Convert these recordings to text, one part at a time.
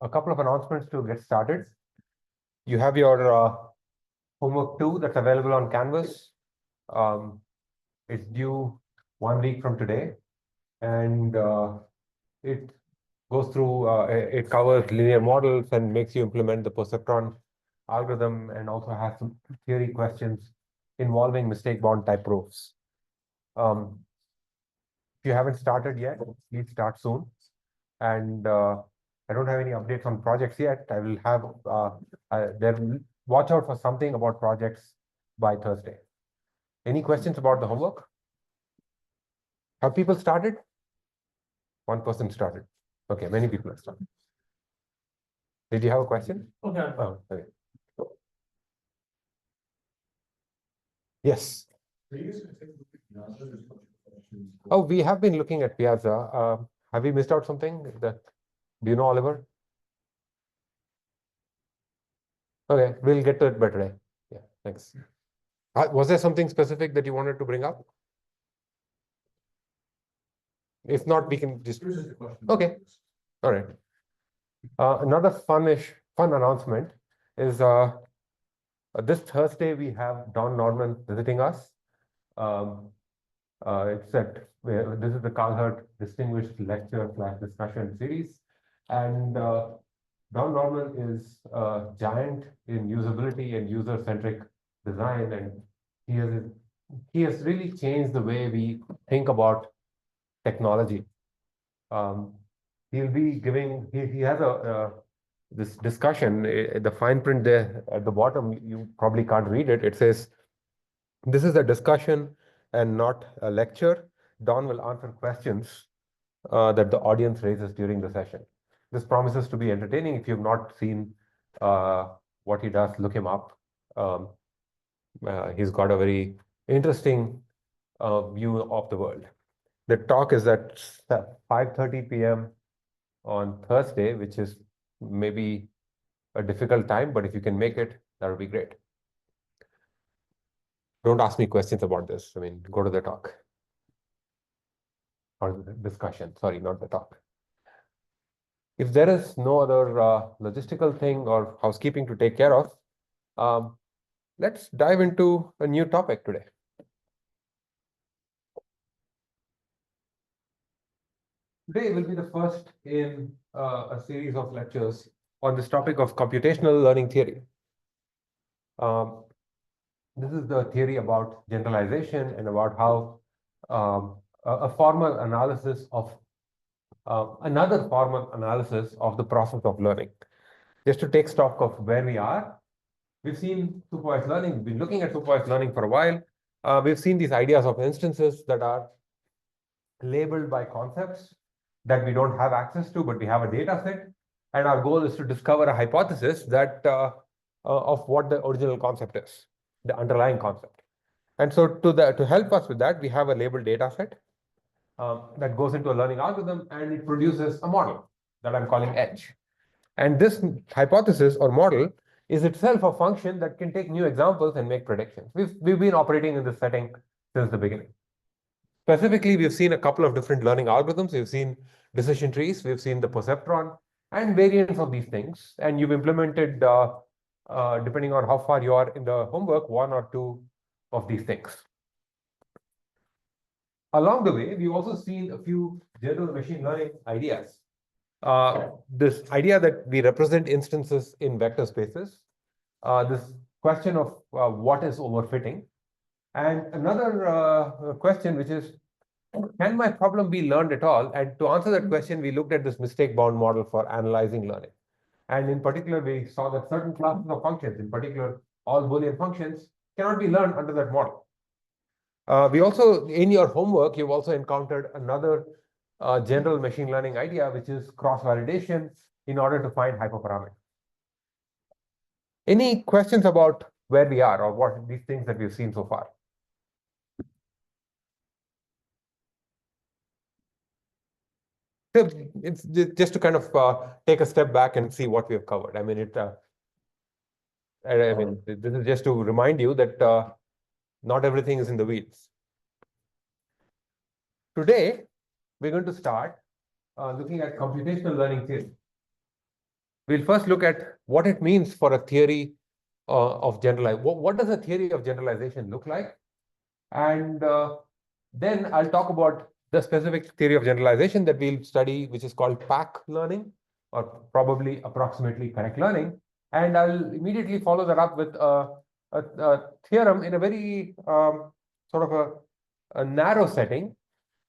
a couple of announcements to get started. You have your homework 2 that's available on Canvas. It's due 1 week from today, and it goes through, it covers linear models and makes you implement the perceptron algorithm, and also has some theory questions involving mistake-bound type proofs. If you haven't started yet, please start soon. And I don't have any updates on projects yet. I will have watch out for something about projects by Thursday. Any questions about the homework? Have people started? One person started. Okay, many people have started. Did you have a question? Okay. Oh, okay. Yes. Oh, we have been looking at Piazza. Have we missed out something? Do you know, Oliver? Okay, we'll get to it by today. Yeah, thanks. Was there something specific that you wanted to bring up? If not, we can just. Okay. All right. Another fun announcement is this Thursday we have Don Norman visiting us. It's this is the Carl Hurt Distinguished Lecture / Discussion Series, and Don Norman is a giant in usability and user-centric design, and he has really changed the way we think about technology. He'll be giving, he has this discussion, the fine print there at the bottom, you probably can't read it. It says, this is a discussion and not a lecture. Don will answer questions that the audience raises during the session. This promises to be entertaining. If you've not seen what he does, look him up. He's got a very interesting view of the world. The talk is at 5:30 p.m. on Thursday, which is maybe a difficult time, but if you can make it, that would be great. Don't ask me questions about this. I mean, go to the talk. Or the discussion, sorry, not the talk. If there is no other logistical thing or housekeeping to take care of, let's dive into a new topic today. Today will be the first in a series of lectures on this topic of computational learning theory. This is the theory about generalization and about how a formal analysis of another formal analysis of the process of learning. Just to take stock of where we are, we've seen supervised learning. We've been looking at supervised learning for a while. We've seen these ideas of instances that are labeled by concepts that we don't have access to, but we have a data set. And our goal is to discover a hypothesis that of what the original concept is, the underlying concept. And so to help us with that, we have a labeled data set that goes into a learning algorithm, and it produces a model that I'm calling Edge. And this hypothesis or model is itself a function that can take new examples and make predictions. We've been operating in this setting since the beginning. Specifically, we've seen a couple of different learning algorithms. We've seen decision trees, we've seen the perceptron, and variants of these things. And you've implemented, depending on how far you are in the homework, one or two of these things. Along the way, we've also seen a few general machine learning ideas. This idea that we represent instances in vector spaces, this question of what is overfitting, and another question, which is, can my problem be learned at all? And to answer that question, we looked at this mistake-bound model for analyzing learning. And in particular, we saw that certain classes of functions, in particular, all Boolean functions, cannot be learned under that model. We also, in your homework, you've also encountered another general machine learning idea, which is cross-validation in order to find hyperparameters. Any questions about where we are or what these things that we've seen so far? It's just to kind of take a step back and see what we have covered. I mean, this is just to remind you that not everything is in the weeds. Today, we're going to start looking at computational learning theory. we'll first look at what it means for a theory of generalization. What does a theory of generalization look like? And then I'll talk about the specific theory of generalization that we'll study, which is called PAC learning, or probably approximately correct learning. And I'll immediately follow that up with a theorem in a very sort of a narrow setting.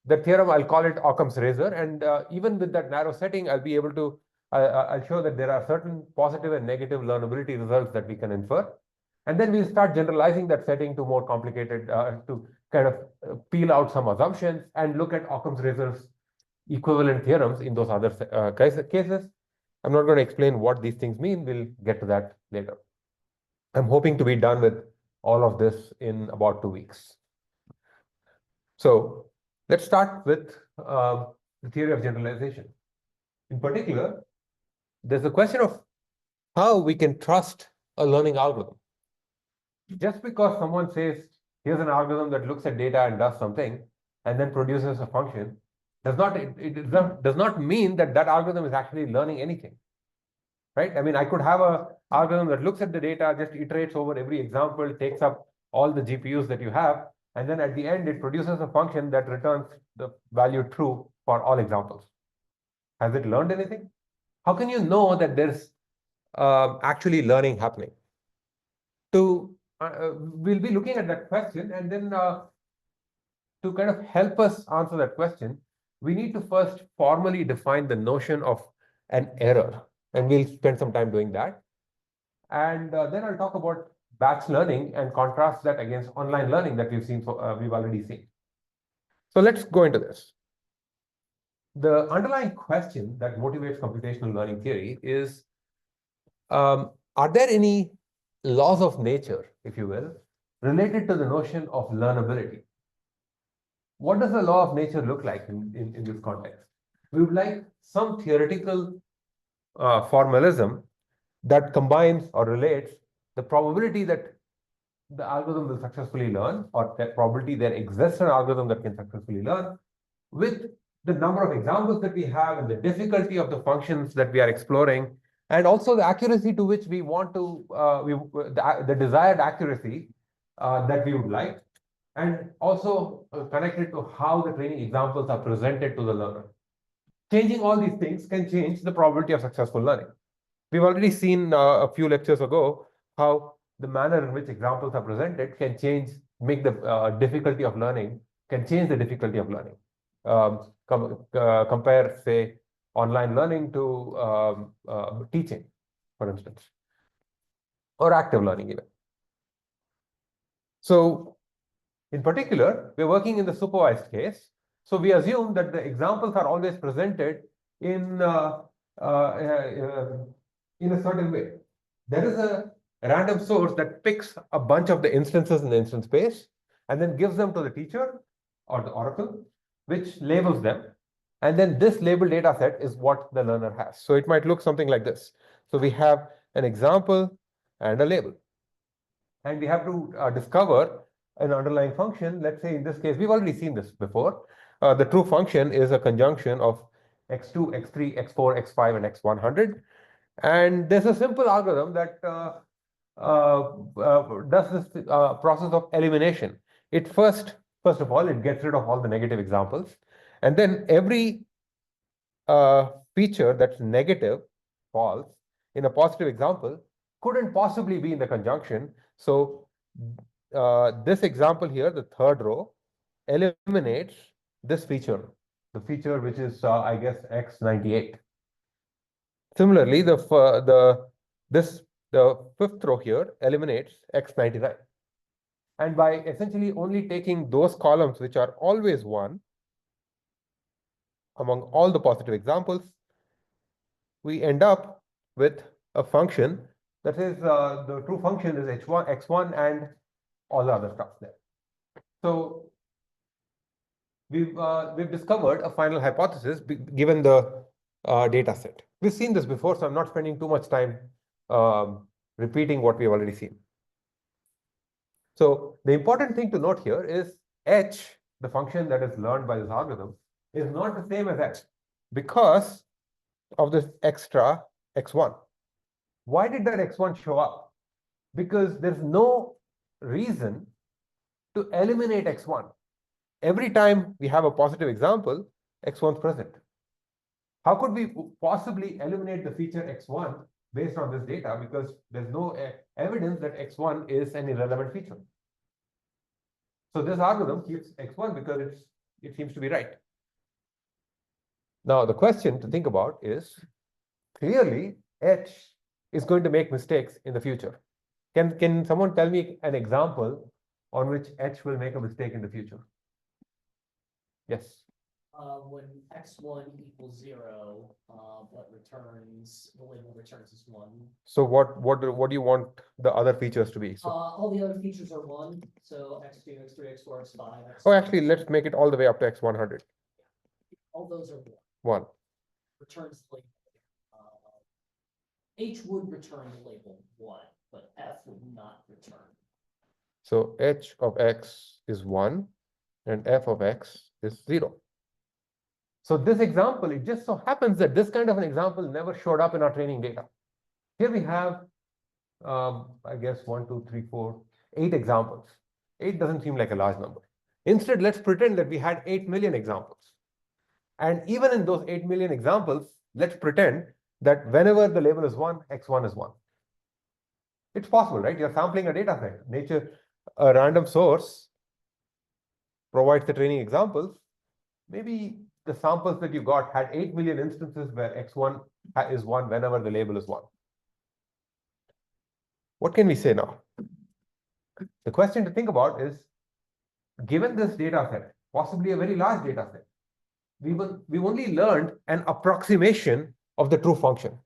The theorem, I'll call it Occam's razor. And even with that narrow setting, I'll be able to, I'll show that there are certain positive and negative learnability results that we can infer. And then we'll start generalizing that setting to more complicated, to kind of peel out some assumptions and look at Occam's razor's equivalent theorems in those other cases. I'm not going to explain what these things mean. We'll get to that later. I'm hoping to be done with all of this in about 2 weeks. So let's start with the theory of generalization. In particular, there's a question of how we can trust a learning algorithm. Just because someone says, here's an algorithm that looks at data and does something, and then produces a function, does not mean that that algorithm is actually learning anything, right? I mean, I could have a algorithm that looks at the data, just iterates over every example, takes up all the GPUs that you have, and then at the end, it produces a function that returns the value true for all examples. Has it learned anything? How can you know that there's actually learning happening? We'll be looking at that question, and then to kind of help us answer that question, we need to first formally define the notion of an error, and we'll spend some time doing that. And then I'll talk about batch learning and contrast that against online learning that we've already seen. So let's go into this. The underlying question that motivates computational learning theory is, are there any laws of nature, if you will, related to the notion of learnability? What does the law of nature look like in this context? We would like some theoretical formalism that combines or relates the probability that the algorithm will successfully learn, or that probability there exists an algorithm that can successfully learn, with the number of examples that we have and the difficulty of the functions that we are exploring, and also the accuracy to which we want to, the desired accuracy that we would like, and also connected to how the training examples are presented to the learner. Changing all these things can change the probability of successful learning. We've already seen a few lectures ago how the manner in which examples are presented can change, make the difficulty of learning, can change the difficulty of learning. Compare, say, online learning to teaching, for instance, or active learning even. So in particular, we're working in the supervised case. So we assume that the examples are always presented in a certain way. There is a random source that picks a bunch of the instances in the instance space and then gives them to the teacher or the oracle, which labels them. And then this labeled data set is what the learner has. So it might look something like this. So we have an example and a label. And we have to discover an underlying function. Let's say in this case, we've already seen this before. The true function is a conjunction of x2, x3, x4, x5, and x100. And there's a simple algorithm that does this process of elimination. First of all, it gets rid of all the negative examples. And then every feature that's negative, false, in a positive example, couldn't possibly be in the conjunction. So this example here, the third row, eliminates this feature, the feature which is, I guess, x98. Similarly, the fifth row here eliminates x99. And by essentially only taking those columns which are always 1 among all the positive examples, we end up with a function that is the true function is h1, x1, and all the other stuff there. So we've discovered a final hypothesis given the data set. We've seen this before, so I'm not spending too much time repeating what we've already seen. So the important thing to note here is h, the function that is learned by this algorithm, is not the same as x because of this extra x1. Why did that x1 show up? Because there's no reason to eliminate x1. Every time we have a positive example, x1 is present. How could we possibly eliminate the feature x1 based on this data? Because there's no evidence that x1 is an irrelevant feature. So this algorithm keeps x1 because it seems to be right. Now, the question to think about is, clearly, H is going to make mistakes in the future. Can someone tell me an example on which H will make a mistake in the future? Yes. When x1 equals 0, but the label returns as 1. So what do you want the other features to be? So, all the other features are 1, so x2, x3, x4, x5. oh, actually, let's make it all the way up to x100. All those are 1. 1. Returns the label. H would return the label 1, but F would not return. So H of x is 1 and F of x is 0. So this example, it just so happens that this kind of an example never showed up in our training data. Here we have, I guess, 1, 2, 3, 4, 8 examples. 8 doesn't seem like a large number. Instead, let's pretend that we had 8 million examples. And even in those 8 million examples, let's pretend that whenever the label is 1, x1 is 1. It's possible, right? You're sampling a data set. Nature, a random source provides the training examples. Maybe the samples that you got had 8 million instances where x1 is 1 whenever the label is 1. What can we say now? The question to think about is, given this data set, possibly a very large data set, we've only learned an approximation of the true function.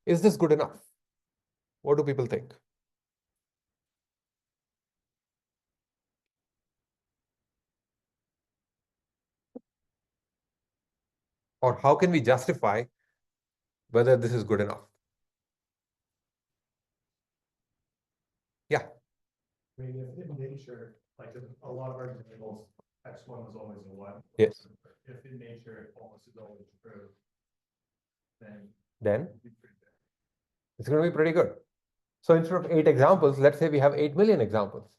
Is this good enough? What do people think? Or how can we justify whether this is good enough? Yeah. I mean, if in nature, like a lot of our examples, x1 is always a 1. Yes. If in nature almost is always true, then it's going to be pretty good. So instead of 8 examples, let's say we have 8 million examples.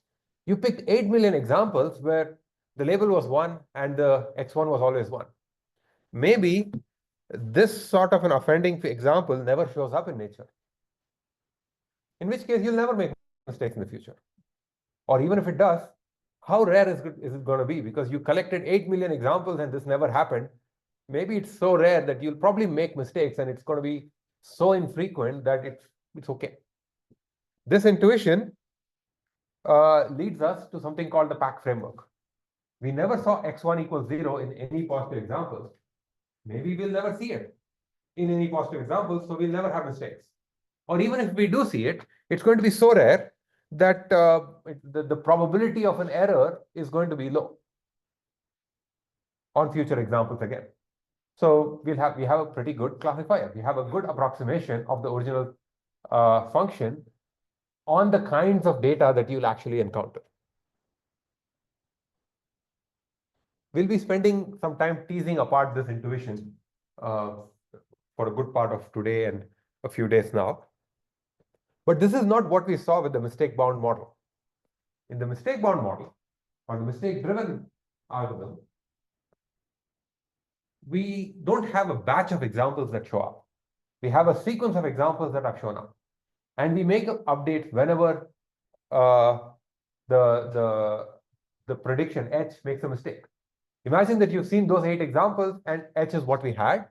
You picked 8 million examples where the label was 1 and the x1 was always 1. Maybe this sort of an offending example never shows up in nature. In which case, you'll never make mistakes in the future. Or even if it does, how rare is it going to be? Because you collected 8 million examples and this never happened. Maybe it's so rare that you'll probably make mistakes and it's going to be so infrequent that it's okay. This intuition leads us to something called the PAC framework. We never saw x1 equals 0 in any positive examples. Maybe we'll never see it in any positive examples, so we'll never have mistakes. Or even if we do see it, it's going to be so rare that the probability of an error is going to be low on future examples again. So we have a pretty good classifier. We have a good approximation of the original function on the kinds of data that you'll actually encounter. We'll be spending some time teasing apart this intuition for a good part of today and a few days now. But this is not what we saw with the mistake-bound model. In the mistake-bound model, or the mistake-driven algorithm, we don't have a batch of examples that show up. We have a sequence of examples that are shown up. And we make updates whenever the prediction H makes a mistake. Imagine that you've seen those 8 examples and H is what we had.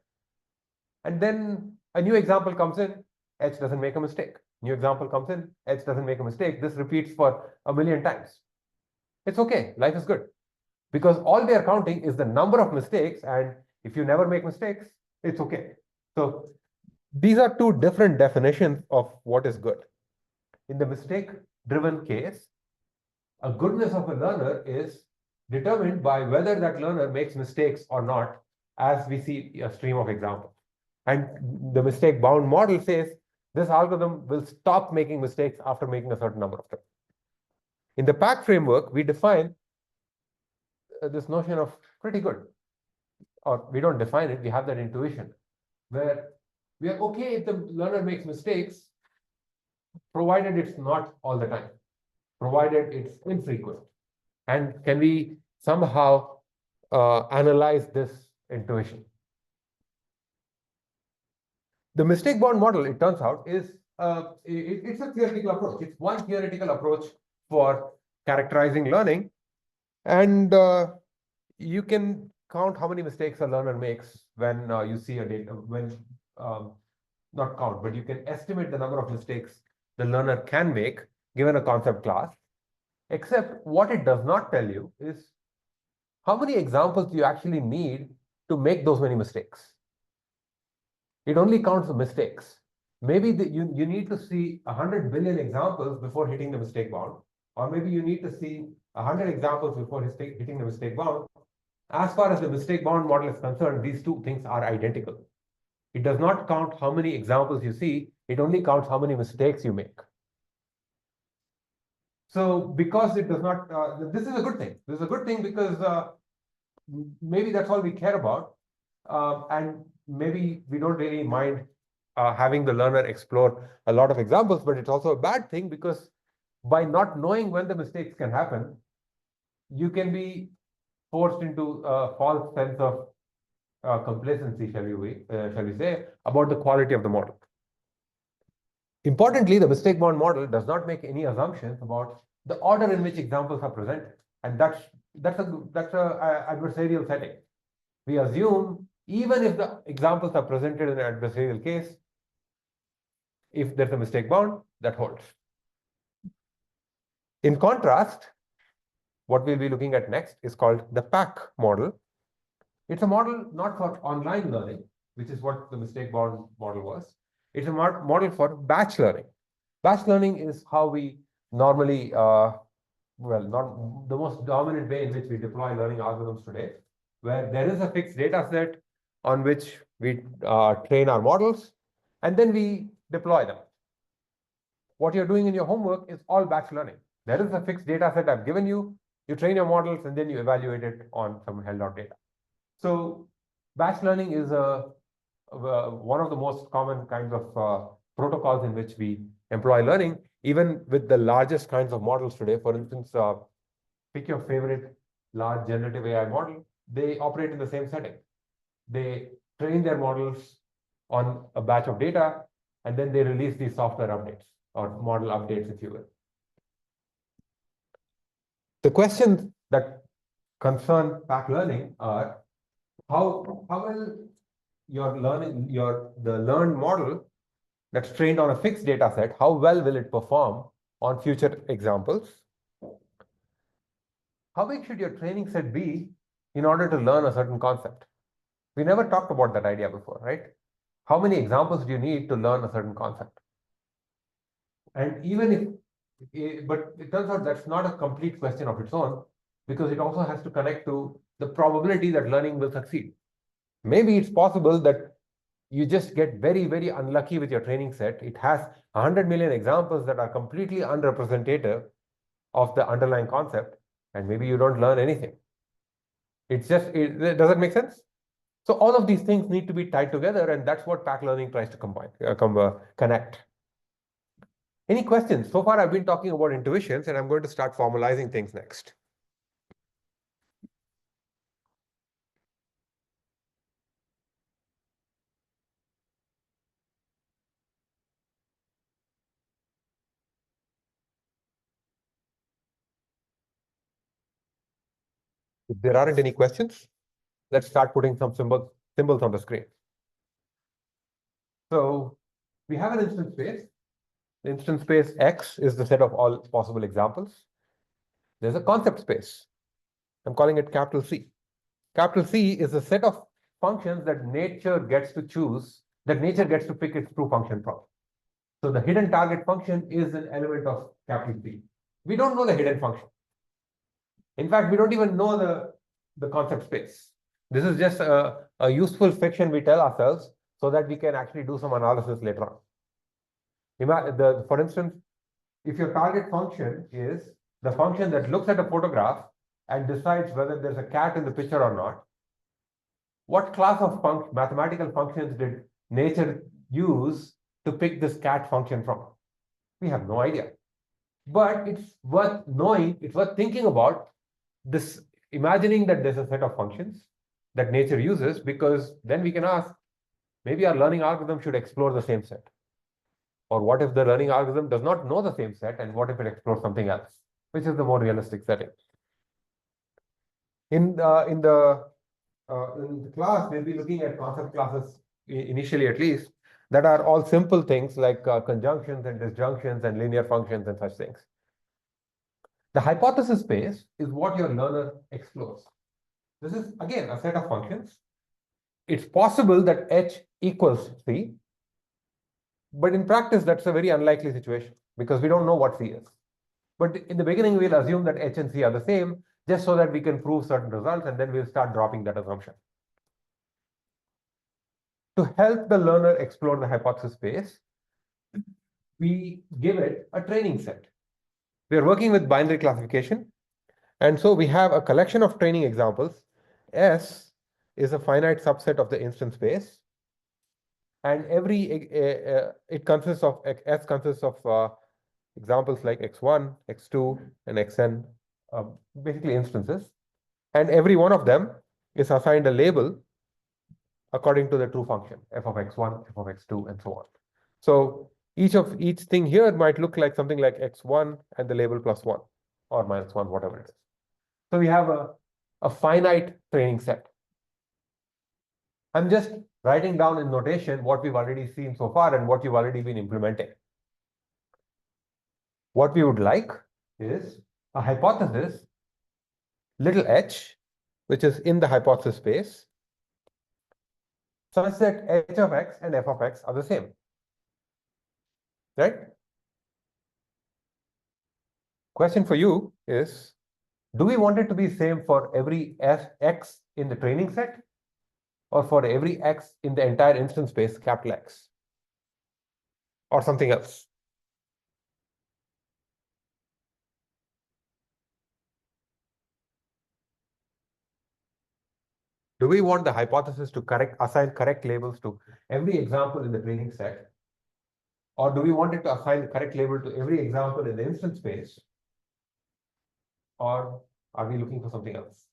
And then a new example comes in, H doesn't make a mistake. New example comes in, H doesn't make a mistake. This repeats for a million times. It's okay, life is good. Because all we are counting is the number of mistakes, and if you never make mistakes, it's okay. So these are two different definitions of what is good. In the mistake-driven case, a goodness of a learner is determined by whether that learner makes mistakes or not, as we see a stream of examples. And the mistake-bound model says this algorithm will stop making mistakes after making a certain number of them. In the PAC framework, we define this notion of pretty good. Or we don't define it, we have that intuition, where We are okay if the learner makes mistakes, provided it's not all the time, provided it's infrequent. And can we somehow analyze this intuition? The mistake-bound model, it turns out, is it's a theoretical approach. It's one theoretical approach for characterizing learning, and you can count how many mistakes a learner makes when you see a data. When not count, but you can estimate the number of mistakes the learner can make given a concept class. Except what it does not tell you is how many examples do you actually need to make those many mistakes. It only counts the mistakes. Maybe you need to see 100 billion examples before hitting the mistake bound, or maybe you need to see 100 examples before hitting the mistake bound. As far as the mistake bound model is concerned, these two things are identical. It does not count how many examples you see, it only counts how many mistakes you make. So because it does not, this is a good thing. This is a good thing because maybe that's all we care about. And maybe we don't really mind having the learner explore a lot of examples, but it's also a bad thing because by not knowing when the mistakes can happen, you can be forced into a false sense of complacency, shall we say, about the quality of the model. Importantly, the mistake-bound model does not make any assumptions about the order in which examples are presented, and that's a adversarial setting. We assume even if the examples are presented in an adversarial case, if there's a mistake bound, that holds. In contrast, what we'll be looking at next is called the PAC model. It's a model not for online learning, which is what the mistake bound model was. It's a model for batch learning. Batch learning is how we normally, well, not the most dominant way in which we deploy learning algorithms today, where there is a fixed data set on which we train our models, and then we deploy them. What you're doing in your homework is all batch learning. There is a fixed data set I've given you, you train your models, and then you evaluate it on some held out data. So batch learning is one of the most common kinds of protocols in which we employ learning, even with the largest kinds of models today. For instance, pick your favorite large generative AI model. They operate in the same setting. They train their models on a batch of data, and then they release these software updates or model updates, if you will. The questions that concern PAC learning are how will your the learned model that's trained on a fixed data set, how well will it perform on future examples? How big should your training set be in order to learn a certain concept? We never talked about that idea before, right? How many examples do you need to learn a certain concept? And even if, but it turns out that's not a complete question of its own, because it also has to connect to the probability that learning will succeed. Maybe it's possible that you just get very, very unlucky with your training set. It has 100 million examples that are completely unrepresentative of the underlying concept, and maybe you don't learn anything. It's just, does that make sense? So all of these things need to be tied together, and that's what PAC learning tries to combine, connect. Any questions? So far, I've been talking about intuitions, and I'm going to start formalizing things next. If there aren't any questions, let's start putting some symbols on the screen. So we have an instance space. The instance space X is the set of all possible examples. There's a concept space. I'm calling it capital C. Capital C is a set of functions that nature gets to choose, that nature gets to pick its true function from. So the hidden target function is an element of capital C. We don't know the hidden function. In fact, we don't even know the concept space. This is just a useful fiction we tell ourselves so that we can actually do some analysis later on. For instance, if your target function is the function that looks at a photograph and decides whether there's a cat in the picture or not, what class of mathematical functions did nature use to pick this cat function from? We have no idea. But it's worth knowing, it's worth thinking about this, imagining that there's a set of functions that nature uses, because then we can ask, maybe our learning algorithm should explore the same set. Or what if the learning algorithm does not know the same set, and what if it explores something else, which is the more realistic setting? In the class, we'll be looking at concept classes, initially at least, that are all simple things like conjunctions and disjunctions and linear functions and such things. The hypothesis space is what your learner explores. This is, again, a set of functions. It's possible that h equals c, but in practice, that's a very unlikely situation because we don't know what c is. But in the beginning, we'll assume that h and c are the same, just so that we can prove certain results, and then we'll start dropping that assumption. To help the learner explore the hypothesis space, we give it a training set. We are working with binary classification, and so we have a collection of training examples. S is a finite subset of the instance space, and it consists of S consists of examples like x1, x2, and xn, basically instances, and every one of them is assigned a label according to the true function, f of x1, f of x2, and so on. So each thing here might look like something like x1 and the label +1 or -1, whatever it is. So we have a finite training set. I'm just writing down in notation what we've already seen so far and what you've already been implementing. What we would like is a hypothesis, little h, which is in the hypothesis space, such that h of x and f of x are the same. Right? Question for you is, do we want it to be same for every x in the training set, or for every x in the entire instance space, capital X, or something else? Do we want the hypothesis to assign correct labels to every example in the training set? Or do we want it to assign the correct label to every example in the instance space? Or are we looking for something else?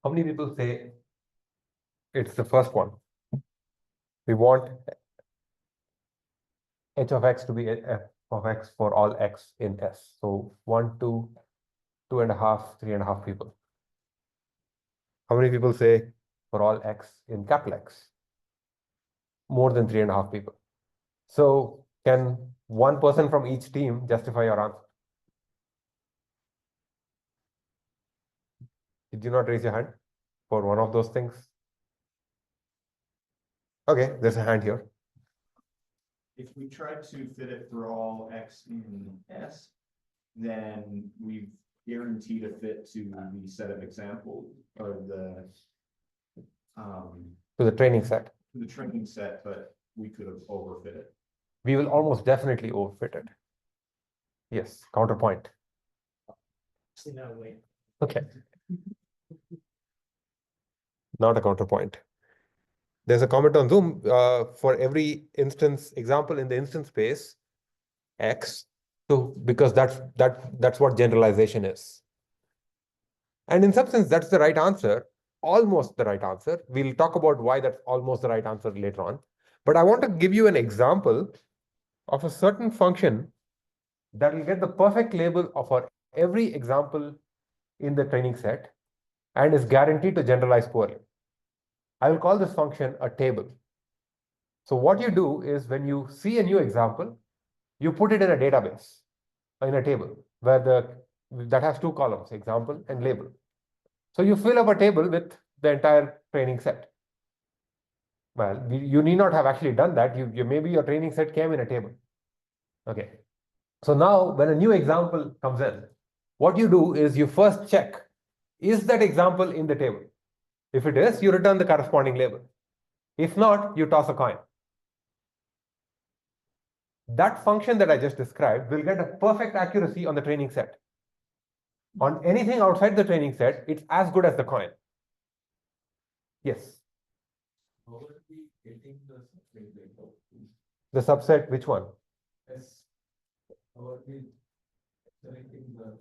How many people say it's the first one? We want h of x to be f of x for all x in S. So 1, 2, 2.5, 3.5 people. How many people say for all x in capital X? More than 3.5 people. So can one person from each team justify your answer? Did you not raise your hand for one of those things? Okay, there's a hand here. If we try to fit it for all x in S, then we've guaranteed a fit to the set of examples or To the training set. the training set, but we could have overfit it. We will almost definitely overfit it. Yes, counterpoint. So no, wait. Okay. Not a counterpoint. There's a comment on Zoom for every instance example in the instance space, X. So because that's what generalization is. And in some sense, that's the right answer, almost the right answer. We'll talk about why that's almost the right answer later on. But I want to give you an example of a certain function that will get the perfect label for every example in the training set and is guaranteed to generalize poorly. I will call this function a table. So what you do is when you see a new example, you put it in a database, in a table, where that has two columns, example and label. So you fill up a table with the entire training set. Well, you need not have actually done that. Maybe your training set came in a table. Okay. So now when a new example comes in, what you do is you first check, is that example in the table? If it is, you return the corresponding label. If not, you toss a coin. That function that I just described will get a perfect accuracy on the training set. On anything outside the training set, it's as good as the coin. Yes. How are we getting the subset data? The subset, which one? Yes. How are we selecting the?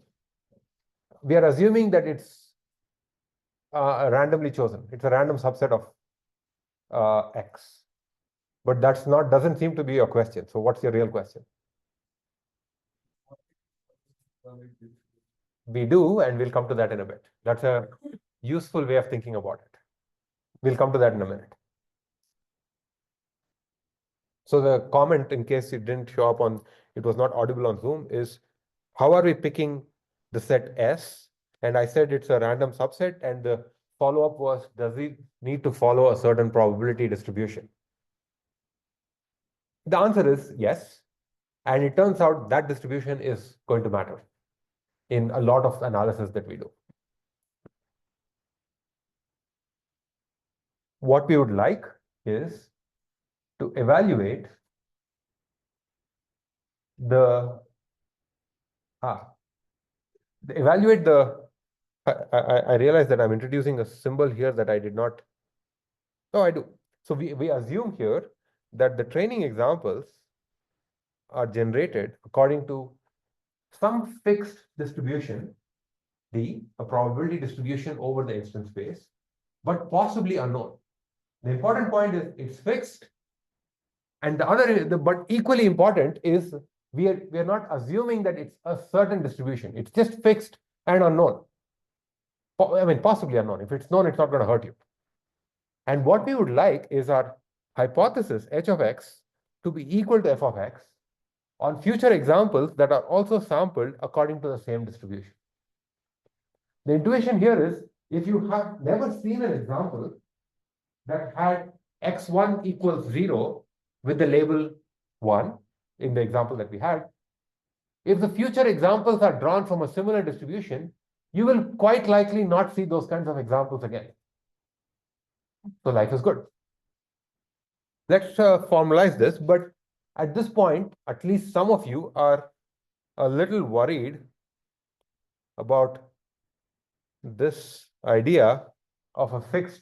We are assuming that it's randomly chosen. It's a random subset of X. But that's not, doesn't seem to be your question. So what's your real question? We do, and we'll come to that in a bit. That's a useful way of thinking about it. We'll come to that in a minute. So the comment, in case it didn't show up on, it was not audible on Zoom, is how are we picking the set S? And I said it's a random subset, and the follow-up was, does it need to follow a certain probability distribution? The answer is yes. And it turns out that distribution is going to matter in a lot of analysis that we do. What we would like is to evaluate the I realize that I'm introducing a symbol here that I did not. No, I do. So we assume here that the training examples are generated according to some fixed distribution, D, a probability distribution over the instance space, but possibly unknown. The important point is it's fixed. And but equally important is we are not assuming that it's a certain distribution. It's just fixed and unknown. I mean, possibly unknown. If it's known, it's not going to hurt you. And what we would like is our hypothesis h of x to be equal to f of x on future examples that are also sampled according to the same distribution. The intuition here is, if you have never seen an example that had x1 equals 0 with the label 1 in the example that we had, if the future examples are drawn from a similar distribution, you will quite likely not see those kinds of examples again. So life is good. Let's formalize this, but at this point, at least some of you are a little worried about this idea of a fixed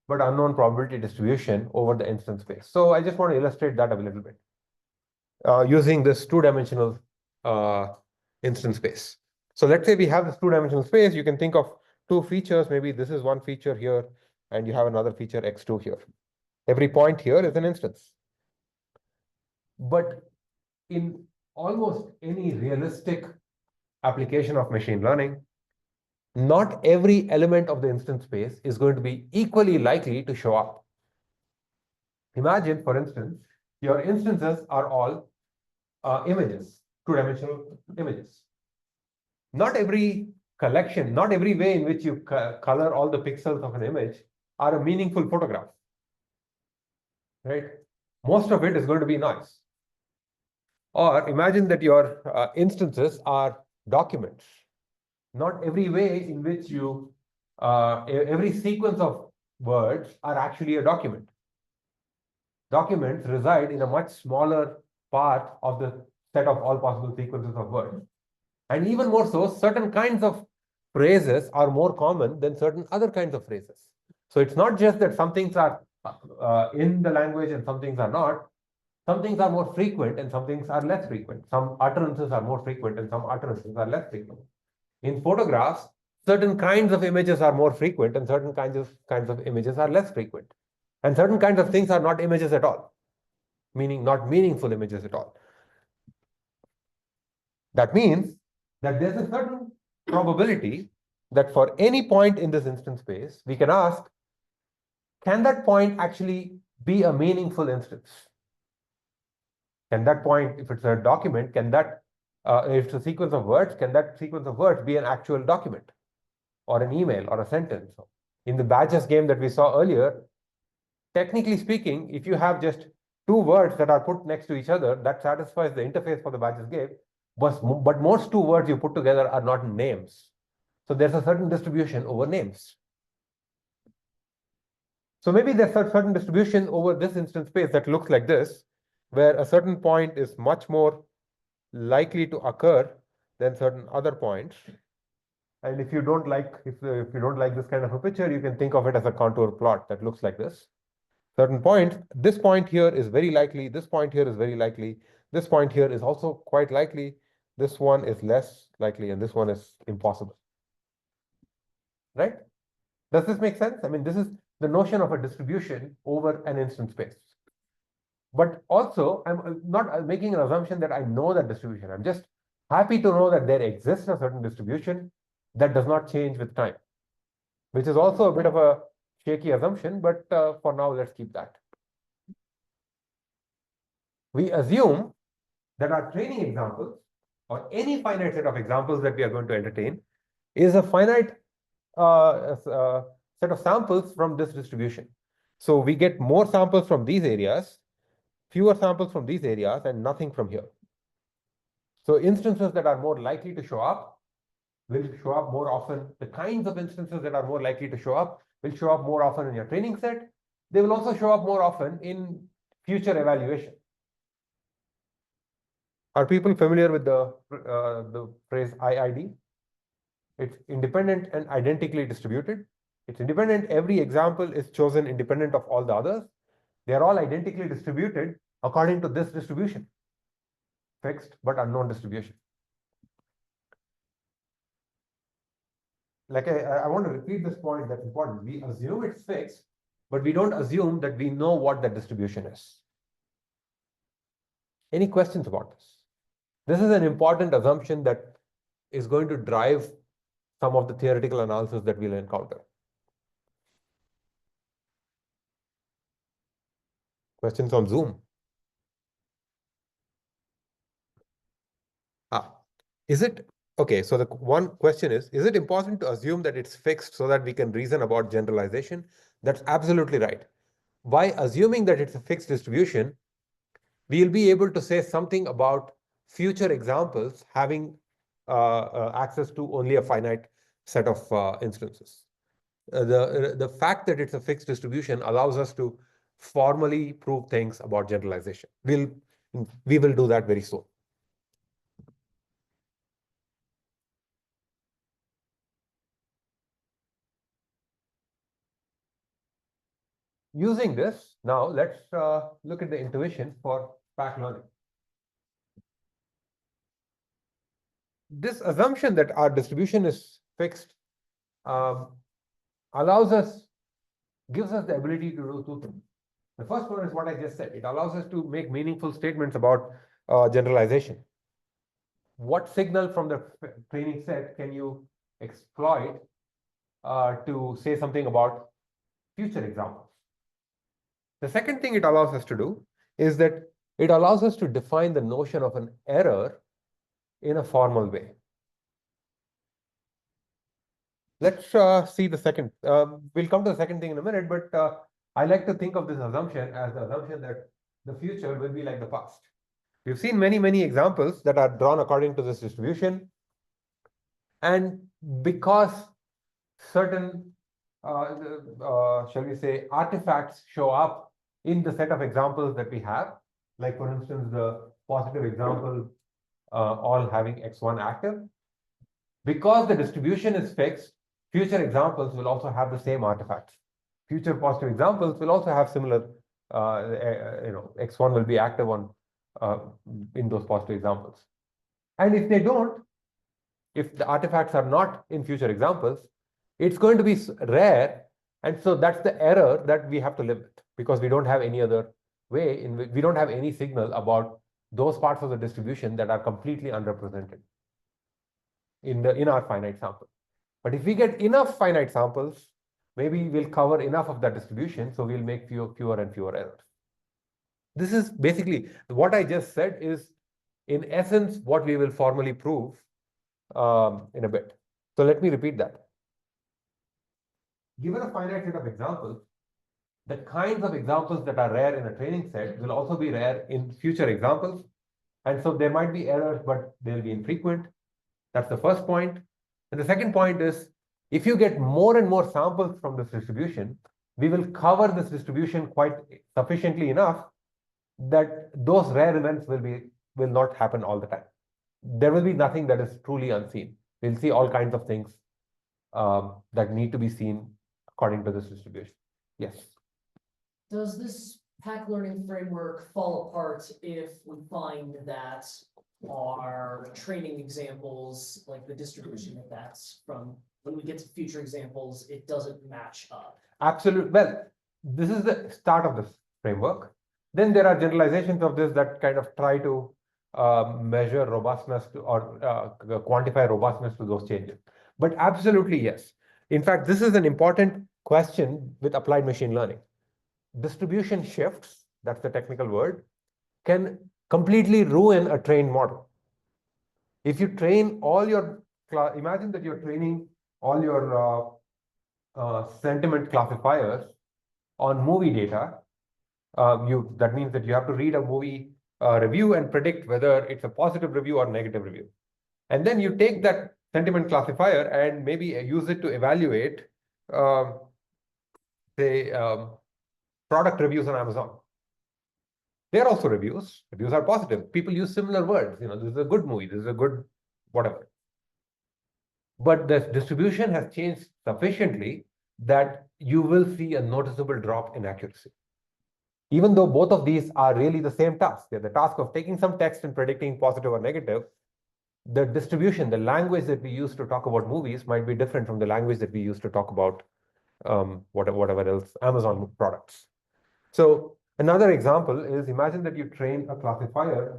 but unknown probability distribution over the instance space. So I just want to illustrate that a little bit using this two-dimensional instance space. So let's say we have this two-dimensional space. You can think of two features. Maybe this is one feature here, and you have another feature x2 here. Every point here is an instance. But in almost any realistic application of machine learning, not every element of the instance space is going to be equally likely to show up. Imagine, for instance, your instances are all images, two-dimensional images. Not every collection, not every way in which you color all the pixels of an image are a meaningful photograph, right? Most of it is going to be noise. Or imagine that your instances are documents. Not every way in which you, every sequence of words are actually a document. Documents reside in a much smaller part of the set of all possible sequences of words. And even more so, certain kinds of phrases are more common than certain other kinds of phrases. So it's not just that some things are in the language and some things are not. Some things are more frequent and some things are less frequent. Some utterances are more frequent and some utterances are less frequent. In photographs, certain kinds of images are more frequent and certain kinds of images are less frequent. And certain kinds of things are not images at all, meaning not meaningful images at all. That means that there's a certain probability that for any point in this instance space, we can ask, can that point actually be a meaningful instance? Can that point, if it's a document, can that, if it's a sequence of words, can that sequence of words be an actual document or an email or a sentence? In the badges game that we saw earlier, technically speaking, if you have just two words that are put next to each other, that satisfies the interface for the badges game. But most two words you put together are not names. So there's a certain distribution over names. So maybe there's a certain distribution over this instance space that looks like this, where a certain point is much more likely to occur than certain other points. And if you don't like if you don't like this kind of a picture, you can think of it as a contour plot that looks like this. Certain point, this point here is very likely, this point here is very likely, this point here is also quite likely, this one is less likely, and this one is impossible. Right? Does this make sense? I mean, this is the notion of a distribution over an instance space. But also, I'm not making an assumption that I know that distribution. I'm just happy to know that there exists a certain distribution that does not change with time, which is also a bit of a shaky assumption, but for now, let's keep that. We assume that our training examples, or any finite set of examples that we are going to entertain, is a finite set of samples from this distribution. So we get more samples from these areas, fewer samples from these areas, and nothing from here. So instances that are more likely to show up will show up more often. The kinds of instances that are more likely to show up will show up more often in your training set. They will also show up more often in future evaluation. Are people familiar with the phrase IID? It's independent and identically distributed. It's independent. Every example is chosen independent of all the others. They are all identically distributed according to this distribution, fixed but unknown distribution. Like I want to repeat this point that's important. We assume it's fixed, but we don't assume that we know what that distribution is. Any questions about this? This is an important assumption that is going to drive some of the theoretical analysis that we'll encounter. Questions on Zoom? Is it okay? So the one question is it important to assume that it's fixed so that we can reason about generalization? That's absolutely right. By assuming that it's a fixed distribution, we'll be able to say something about future examples having access to only a finite set of instances. The fact that it's a fixed distribution allows us to formally prove things about generalization. We will do that very soon. Using this, now let's look at the intuition for back learning. This assumption that our distribution is fixed gives us the ability to do two things. The first one is what I just said. It allows us to make meaningful statements about generalization. What signal from the training set can you exploit to say something about future examples? The second thing it allows us to do is that it allows us to define the notion of an error in a formal way. Let's see the second. We'll come to the second thing in a minute, but I like to think of this assumption as the assumption that the future will be like the past. We've seen many examples that are drawn according to this distribution. And because certain, shall we say, artifacts show up in the set of examples that we have, like for instance, the positive example, all having x1 active, because the distribution is fixed, future examples will also have the same artifacts. Future positive examples will also have similar, x1 will be active on in those positive examples. And if they don't, if the artifacts are not in future examples, it's going to be rare. And so that's the error that we have to live with, because we don't have any other way in which we don't have any signal about those parts of the distribution that are completely unrepresented in our finite sample. But if we get enough finite samples, maybe we'll cover enough of that distribution, so we'll make fewer and fewer errors. This is basically what I just said is, in essence, what we will formally prove in a bit. So let me repeat that. Given a finite set of examples, the kinds of examples that are rare in a training set will also be rare in future examples. And so there might be errors, but they'll be infrequent. That's the first point. And the second point is, if you get more and more samples from this distribution, we will cover this distribution quite sufficiently enough that those rare events will not happen all the time. There will be nothing that is truly unseen. We'll see all kinds of things that need to be seen according to this distribution. Yes. Does this pack learning framework fall apart if we find that our training examples, like the distribution of that's from, when we get to future examples, it doesn't match up? Absolutely. Well, this is the start of this framework. Then there are generalizations of this that kind of try to measure robustness or quantify robustness to those changes. But absolutely, yes. In fact, this is an important question with applied machine learning. Distribution shifts, that's the technical word, can completely ruin a trained model. If you train all your, imagine that you're training all your sentiment classifiers on movie data. That means that you have to read a movie review and predict whether it's a positive review or negative review. And then you take that sentiment classifier and maybe use it to evaluate, say, product reviews on Amazon. They're also reviews. Reviews are positive. People use similar words. You know, this is a good movie. This is a good whatever. But the distribution has changed sufficiently that you will see a noticeable drop in accuracy. Even though both of these are really the same task. They're the task of taking some text and predicting positive or negative. The distribution, the language that we use to talk about movies might be different from the language that we use to talk about whatever else, Amazon products. So another example is, imagine that you train a classifier.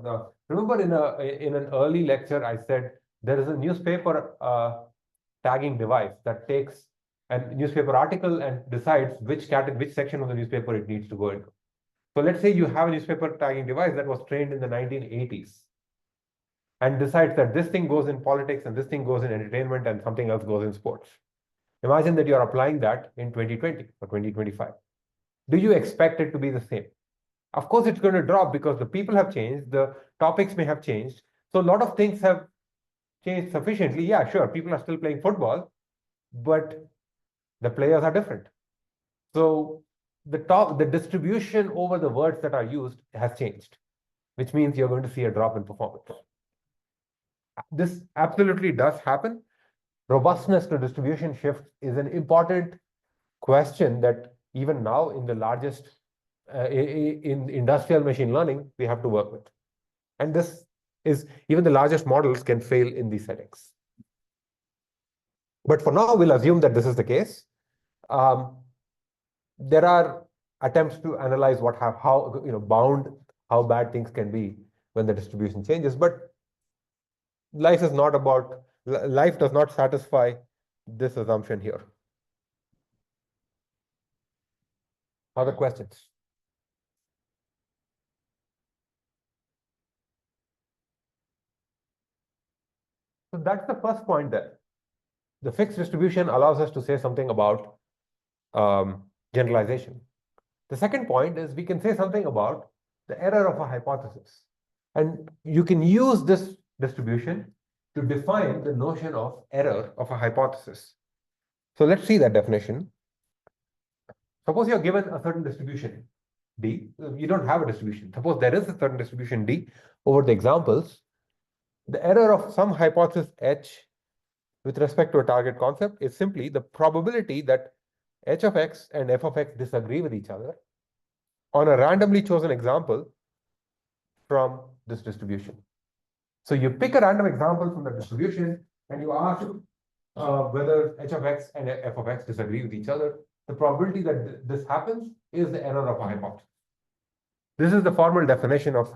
Remember in an early lecture, I said there is a newspaper tagging device that takes a newspaper article and decides which section of the newspaper it needs to go into. So let's say you have a newspaper tagging device that was trained in the 1980s and decides that this thing goes in politics and this thing goes in entertainment and something else goes in sports. Imagine that you're applying that in 2020 or 2025. Do you expect it to be the same? Of course, it's going to drop because the people have changed, the topics may have changed. So a lot of things have changed sufficiently. Yeah, sure, people are still playing football, but the players are different. So the distribution over the words that are used has changed, which means you're going to see a drop in performance. This absolutely does happen. Robustness to distribution shifts is an important question that even now in the largest, in industrial machine learning, we have to work with. And this is, even the largest models can fail in these settings. But for now, we'll assume that this is the case. There are attempts to analyze how bad things can be when the distribution changes, but life does not satisfy this assumption here. Other questions? So that's the first point there. The fixed distribution allows us to say something about generalization. The second point is we can say something about the error of a hypothesis. And you can use this distribution to define the notion of error of a hypothesis. So let's see that definition. Suppose you're given a certain distribution D. You don't have a distribution. Suppose there is a certain distribution D over the examples. The error of some hypothesis H with respect to a target concept is simply the probability that H of X and F of X disagree with each other on a randomly chosen example from this distribution. So you pick a random example from the distribution and you ask whether H of X and F of X disagree with each other. The probability that this happens is the error of a hypothesis. This is the formal definition of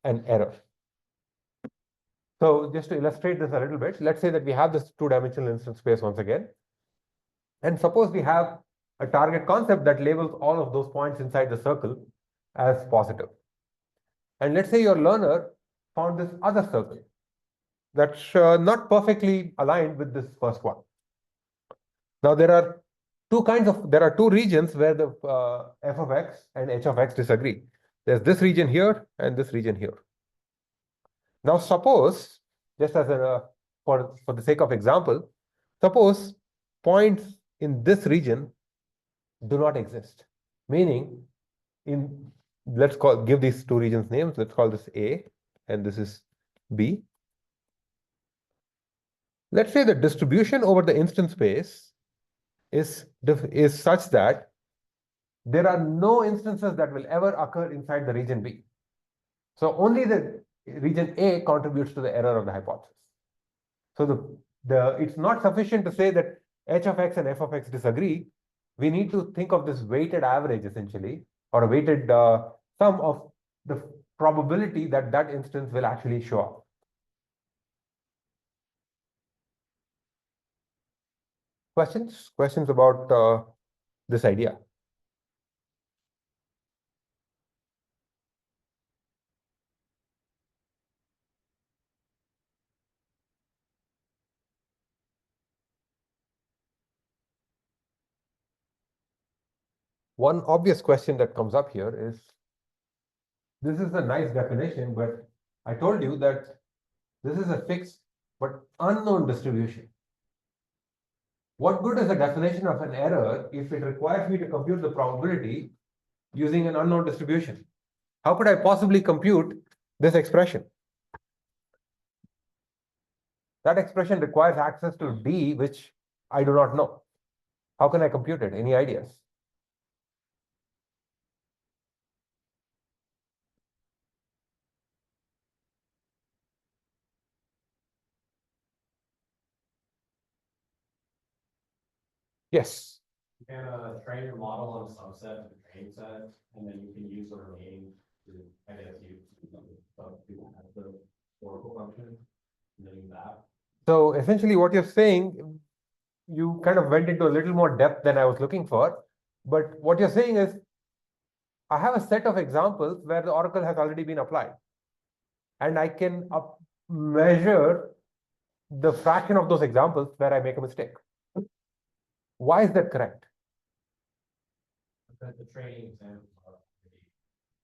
an error. So just to illustrate this a little bit, let's say that we have this two-dimensional instance space once again. And suppose we have a target concept that labels all of those points inside the circle as positive. And let's say your learner found this other circle that's not perfectly aligned with this first one. Now there are two regions where the F of X and H of X disagree. There's this region here and this region here. Now suppose, just as for the sake of example, suppose points in this region do not exist. Meaning, let's give these two regions names. Let's call this A and this is B. let's say the distribution over the instance space is such that there are no instances that will ever occur inside the region B. So only the region A contributes to the error of the hypothesis. So it's not sufficient to say that h of x and f of x disagree. We need to think of this weighted average essentially, or a weighted sum of the probability that that instance will actually show up. Questions? Questions about this idea? One obvious question that comes up here is, this is a nice definition, but I told you that this is a fixed but unknown distribution. What good is the definition of an error if it requires me to compute the probability using an unknown distribution? How could I possibly compute this expression? That expression requires access to D, which I do not know. How can I compute it? Any ideas? Yes. You can train your model on a subset of the training set, and then you can use the remaining to, I guess, use the historical function, and then use that. So essentially what you're saying, you kind of went into a little more depth than I was looking for. But what you're saying is, I have a set of examples where the oracle has already been applied. And I can measure the fraction of those examples where I make a mistake. Why is that correct? Because the training examples are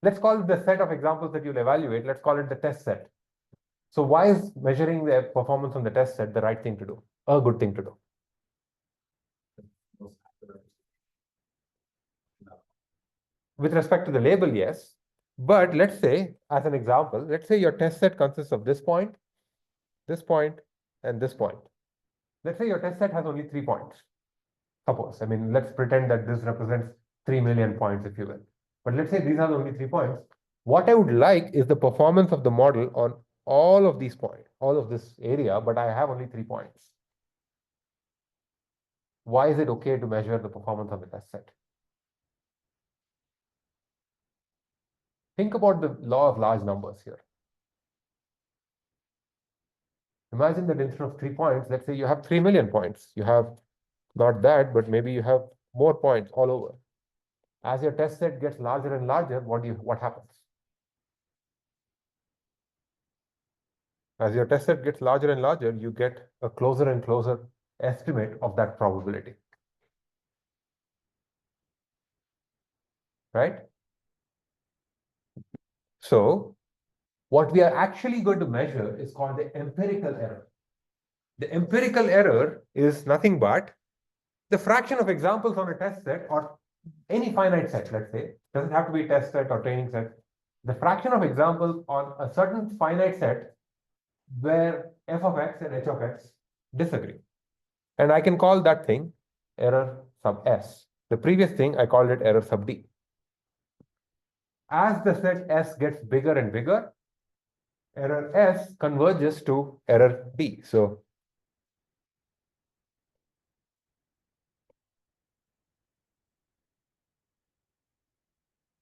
Let's call it the set of examples that you'll evaluate. Let's call it the test set. So why is measuring the performance on the test set the right thing to do? A good thing to do? most accurate. With respect to the label, yes. But let's say, as an example, let's say your test set consists of this point, and this point. Let's say your test set has only 3 points. Suppose, I mean, let's pretend that this represents 3 million points, if you will. But let's say these are only 3 points. What I would like is the performance of the model on all of these points, all of this area, but I have only 3 points. Why is it okay to measure the performance of the test set? Think about the law of large numbers here. Imagine that instead of 3 points, let's say you have 3 million points. You have not that, but maybe you have more points all over. As your test set gets larger and larger, what happens? As your test set gets larger and larger, you get a closer and closer estimate of that probability. Right? So what we are actually going to measure is called the empirical error. The empirical error is nothing but the fraction of examples on a test set or any finite set, let's say, doesn't have to be test set or training set. The fraction of examples on a certain finite set where f of x and h of x disagree. And I can call that thing error sub s. The previous thing, I called it error sub d. As the set S gets bigger and bigger, error S converges to error D. So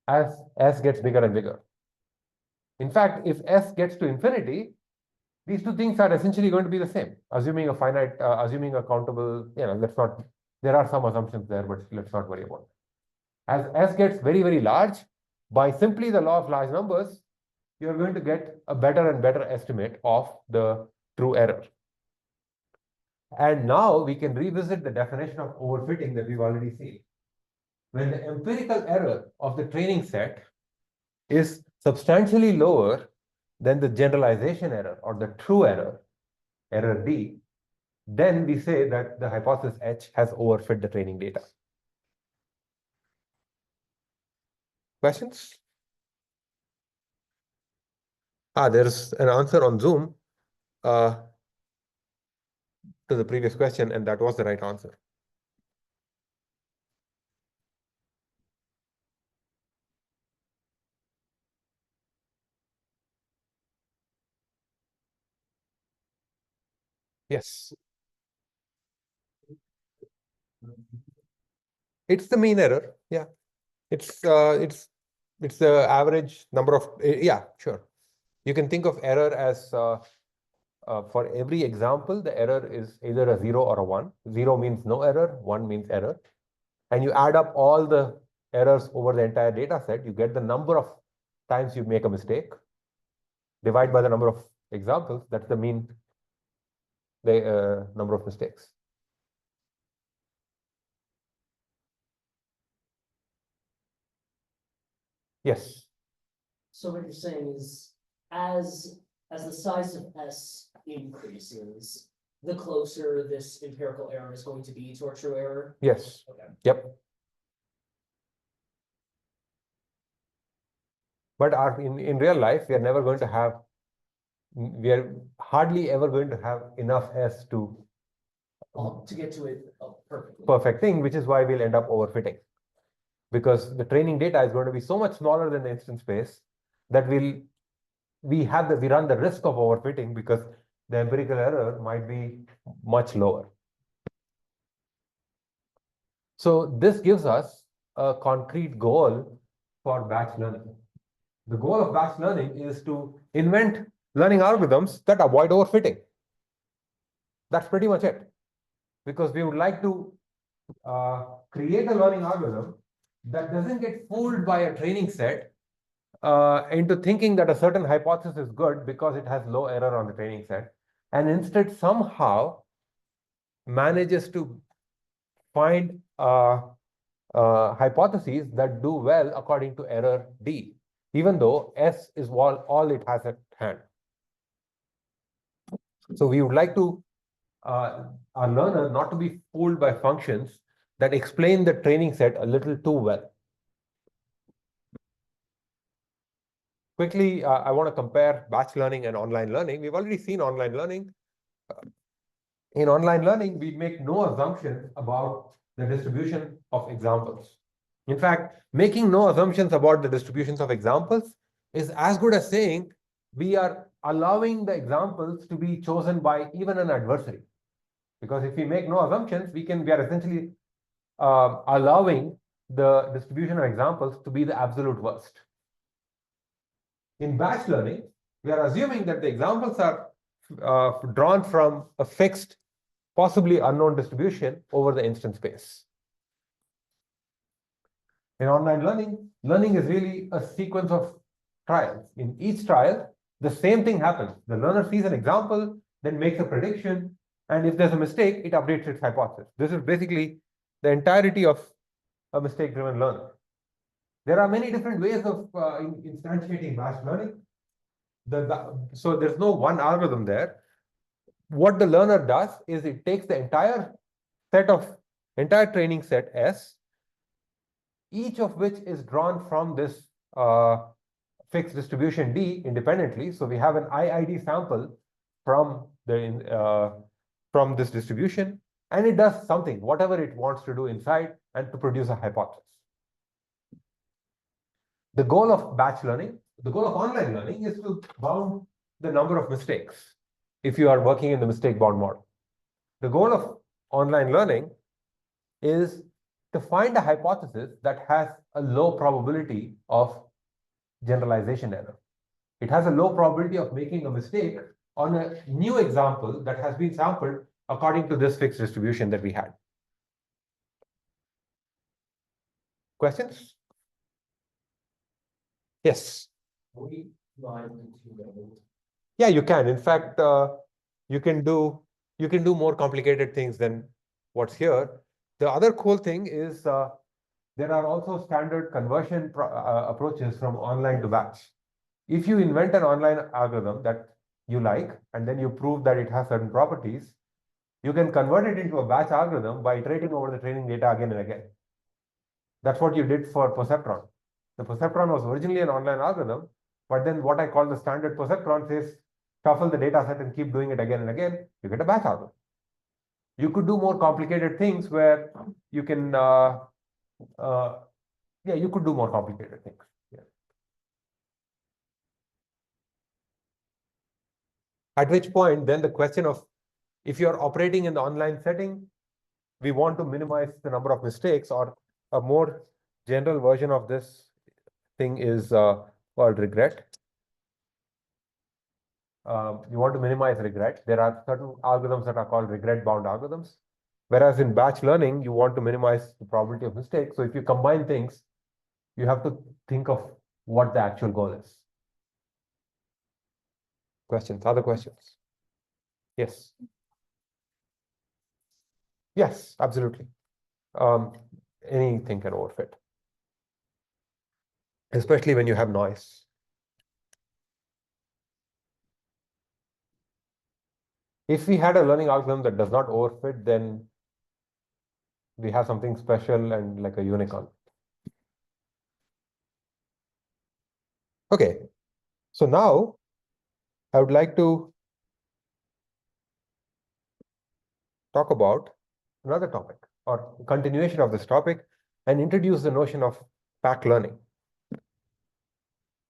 as S gets bigger and bigger. In fact, if S gets to infinity, these two things are essentially going to be the same, assuming a finite, assuming a countable, let's not, there are some assumptions there, but let's not worry about it. As S gets very, very large, by simply the law of large numbers, you're going to get a better and better estimate of the true error. And now we can revisit the definition of overfitting that we've already seen. When the empirical error of the training set is substantially lower than the generalization error or the true error, error D, then we say that the hypothesis H has overfit the training data. Questions? There's an answer on Zoom. to the previous question, and that was the right answer. Yes. It's the mean error. Yeah. It's the average number of, yeah, sure. You can think of error as for every example, the error is either a 0 or a 1. 0 means no error, 1 means error. And you add up all the errors over the entire data set, you get the number of times you make a mistake. Divide by the number of examples, that's the mean number of mistakes. Yes. So what you're saying is, as the size of S increases, the closer this empirical error is going to be to our true error? Yes. Okay. Yep. But in real life, we are hardly ever going to have enough S to get to it perfectly. perfect thing, which is why we'll end up overfitting. Because the training data is going to be so much smaller than the instance space that we run the risk of overfitting because the empirical error might be much lower. So this gives us a concrete goal for batch learning. The goal of batch learning is to invent learning algorithms that avoid overfitting. That's pretty much it. Because we would like to create a learning algorithm that doesn't get fooled by a training set into thinking that a certain hypothesis is good because it has low error on the training set, and instead somehow manages to find hypotheses that do well according to error D, even though S is all it has at hand. So we would like to our learner not to be fooled by functions that explain the training set a little too well. Quickly, I want to compare batch learning and online learning. We've already seen online learning. In online learning, we make no assumptions about the distribution of examples. In fact, making no assumptions about the distributions of examples is as good as saying we are allowing the examples to be chosen by even an adversary. Because if we make no assumptions, we are essentially allowing the distribution of examples to be the absolute worst. In batch learning, we are assuming that the examples are drawn from a fixed, possibly unknown distribution over the instance space. In online learning, learning is really a sequence of trials. In each trial, the same thing happens. The learner sees an example, then makes a prediction, and if there's a mistake, it updates its hypothesis. This is basically the entirety of a mistake-driven learning. There are many different ways of instantiating batch learning. So there's no one algorithm there. What the learner does is it takes the entire training set S, each of which is drawn from this fixed distribution D independently. So we have an IID sample from this distribution, and it does something, whatever it wants to do inside, and to produce a hypothesis. The goal of batch learning, the goal of online learning is to bound the number of mistakes if you are working in the mistake-bound model. The goal of online learning is to find a hypothesis that has a low probability of generalization error. It has a low probability of making a mistake on a new example that has been sampled according to this fixed distribution that we had. Questions? Yes. Yeah, you can. In fact, you can do more complicated things than what's here. The other cool thing is there are also standard conversion approaches from online to batch. If you invent an online algorithm that you like, and then you prove that it has certain properties, you can convert it into a batch algorithm by iterating over the training data again and again. That's what you did for perceptron. The perceptron was originally an online algorithm, but then what I call the standard perceptron says shuffle the data set and keep doing it again and again, you get a batch algorithm. You could do more complicated things where you can, yeah, you could do more complicated things. Yeah. At which point, then the question of if you're operating in the online setting, we want to minimize the number of mistakes, or a more general version of this thing is called regret. You want to minimize regret. There are certain algorithms that are called regret-bound algorithms. Whereas in batch learning, you want to minimize the probability of mistakes. So if you combine things, you have to think of what the actual goal is. Questions? Other questions? Yes. Yes, absolutely. Anything can overfit, especially when you have noise. If we had a learning algorithm that does not overfit, then we have something special and like a unicorn. Okay, so now I would like to talk about another topic or continuation of this topic and introduce the notion of pack learning.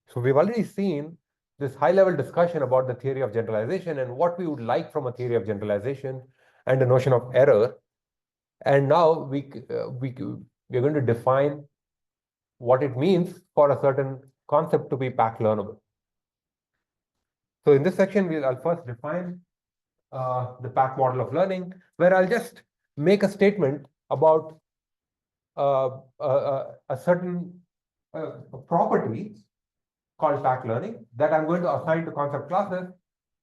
So we've already seen this high-level discussion about the theory of generalization and what we would like from a theory of generalization and the notion of error. And now we're going to define what it means for a certain concept to be pack learnable. So in this section, I'll first define the pack model of learning, where I'll just make a statement about a certain property called pack learning that I'm going to assign to concept classes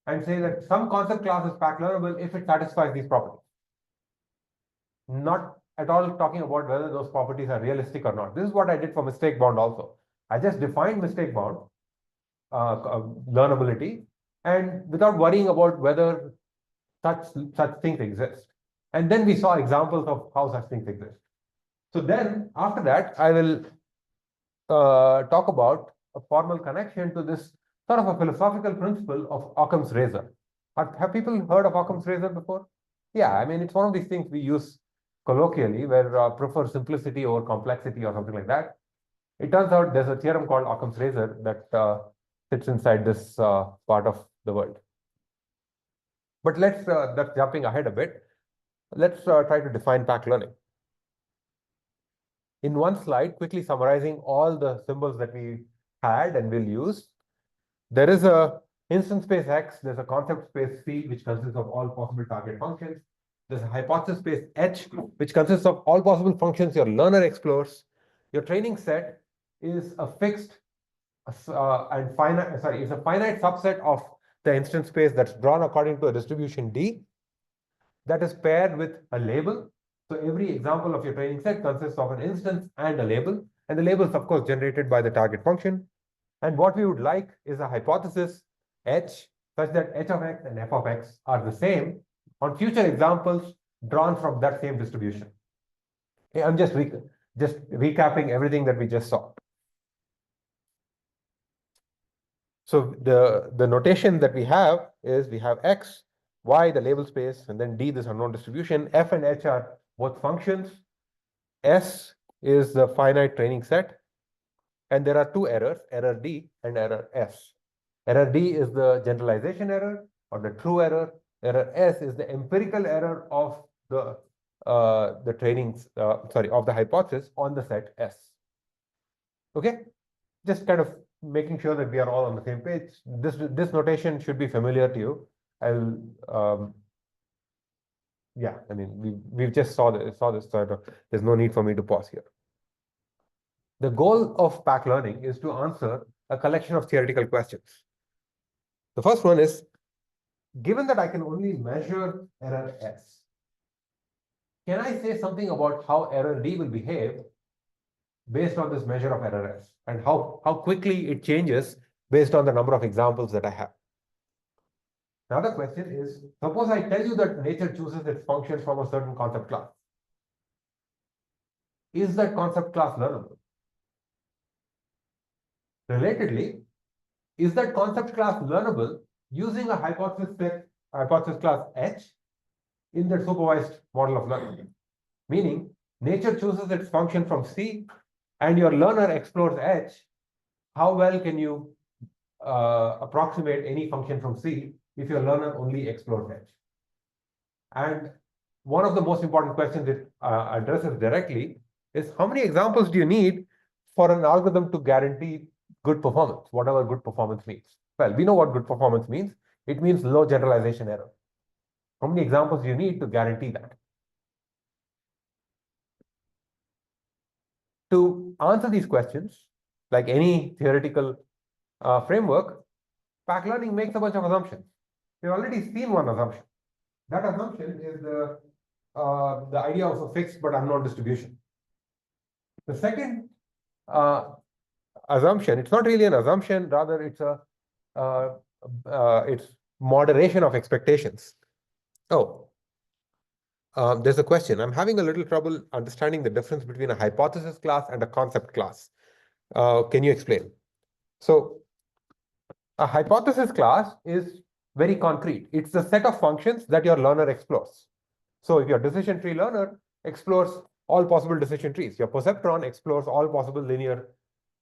and say that some concept class is pack learnable if it satisfies these properties. Not at all talking about whether those properties are realistic or not. This is what I did for mistake bound also. I just defined mistake bound learnability, and without worrying about whether such things exist. And then we saw examples of how such things exist. So then after that, I will talk about a formal connection to this sort of a philosophical principle of Occam's razor. Have people heard of Occam's razor before? Yeah, I mean, it's one of these things we use colloquially where prefer simplicity over complexity or something like that. It turns out there's a theorem called Occam's razor that sits inside this part of the world. But that's jumping ahead a bit. Let's try to define pack learning. In one slide, quickly summarizing all the symbols that we had and will use. There is a instance space X, there's a concept space C, which consists of all possible target functions. There's a hypothesis space H, which consists of all possible functions your learner explores. Your training set is a fixed and finite, sorry, is a finite subset of the instance space that's drawn according to a distribution D that is paired with a label. So every example of your training set consists of an instance and a label, and the label is of course generated by the target function. And what we would like is a hypothesis H such that h of x and f of x are the same on future examples drawn from that same distribution. Okay, I'm just recapping everything that we just saw. So the notation that we have is we have x, y, the label space, and then d, this unknown distribution. F and h are both functions. S is the finite training set. And there are two errors, error D and error S. Error D is the generalization error or the true error. Error S is the empirical error of the trainings, of the hypothesis on the set S. Okay, just kind of making sure that we are all on the same page. This notation should be familiar to you. Yeah, I mean we've just saw this. So there's no need for me to pause here. The goal of pack learning is to answer a collection of theoretical questions. The first one is, given that I can only measure error S, can I say something about how error D will behave based on this measure of error S, and how quickly it changes based on the number of examples that I have? Another question is, suppose I tell you that nature chooses its function from a certain concept class. Is that concept class learnable? Relatedly, is that concept class learnable using a hypothesis class H in the supervised model of learning. Meaning, nature chooses its function from C and your learner explores H. How well can you approximate any function from C if your learner only explores H? And one of the most important questions it addresses directly is how many examples do you need for an algorithm to guarantee good performance, whatever good performance means? Well, we know what good performance means. It means low generalization error. How many examples do you need to guarantee that? To answer these questions, like any theoretical framework, pack learning makes a bunch of assumptions. We've already seen one assumption. That assumption is the idea of a fixed but unknown distribution. The second assumption, it's not really an assumption, rather it's a it's moderation of expectations. Oh, there's a question. I'm having a little trouble understanding the difference between a hypothesis class and a concept class. Can you explain? So a hypothesis class is very concrete. It's the set of functions that your learner explores. So if your decision tree learner explores all possible decision trees, your perceptron explores all possible linear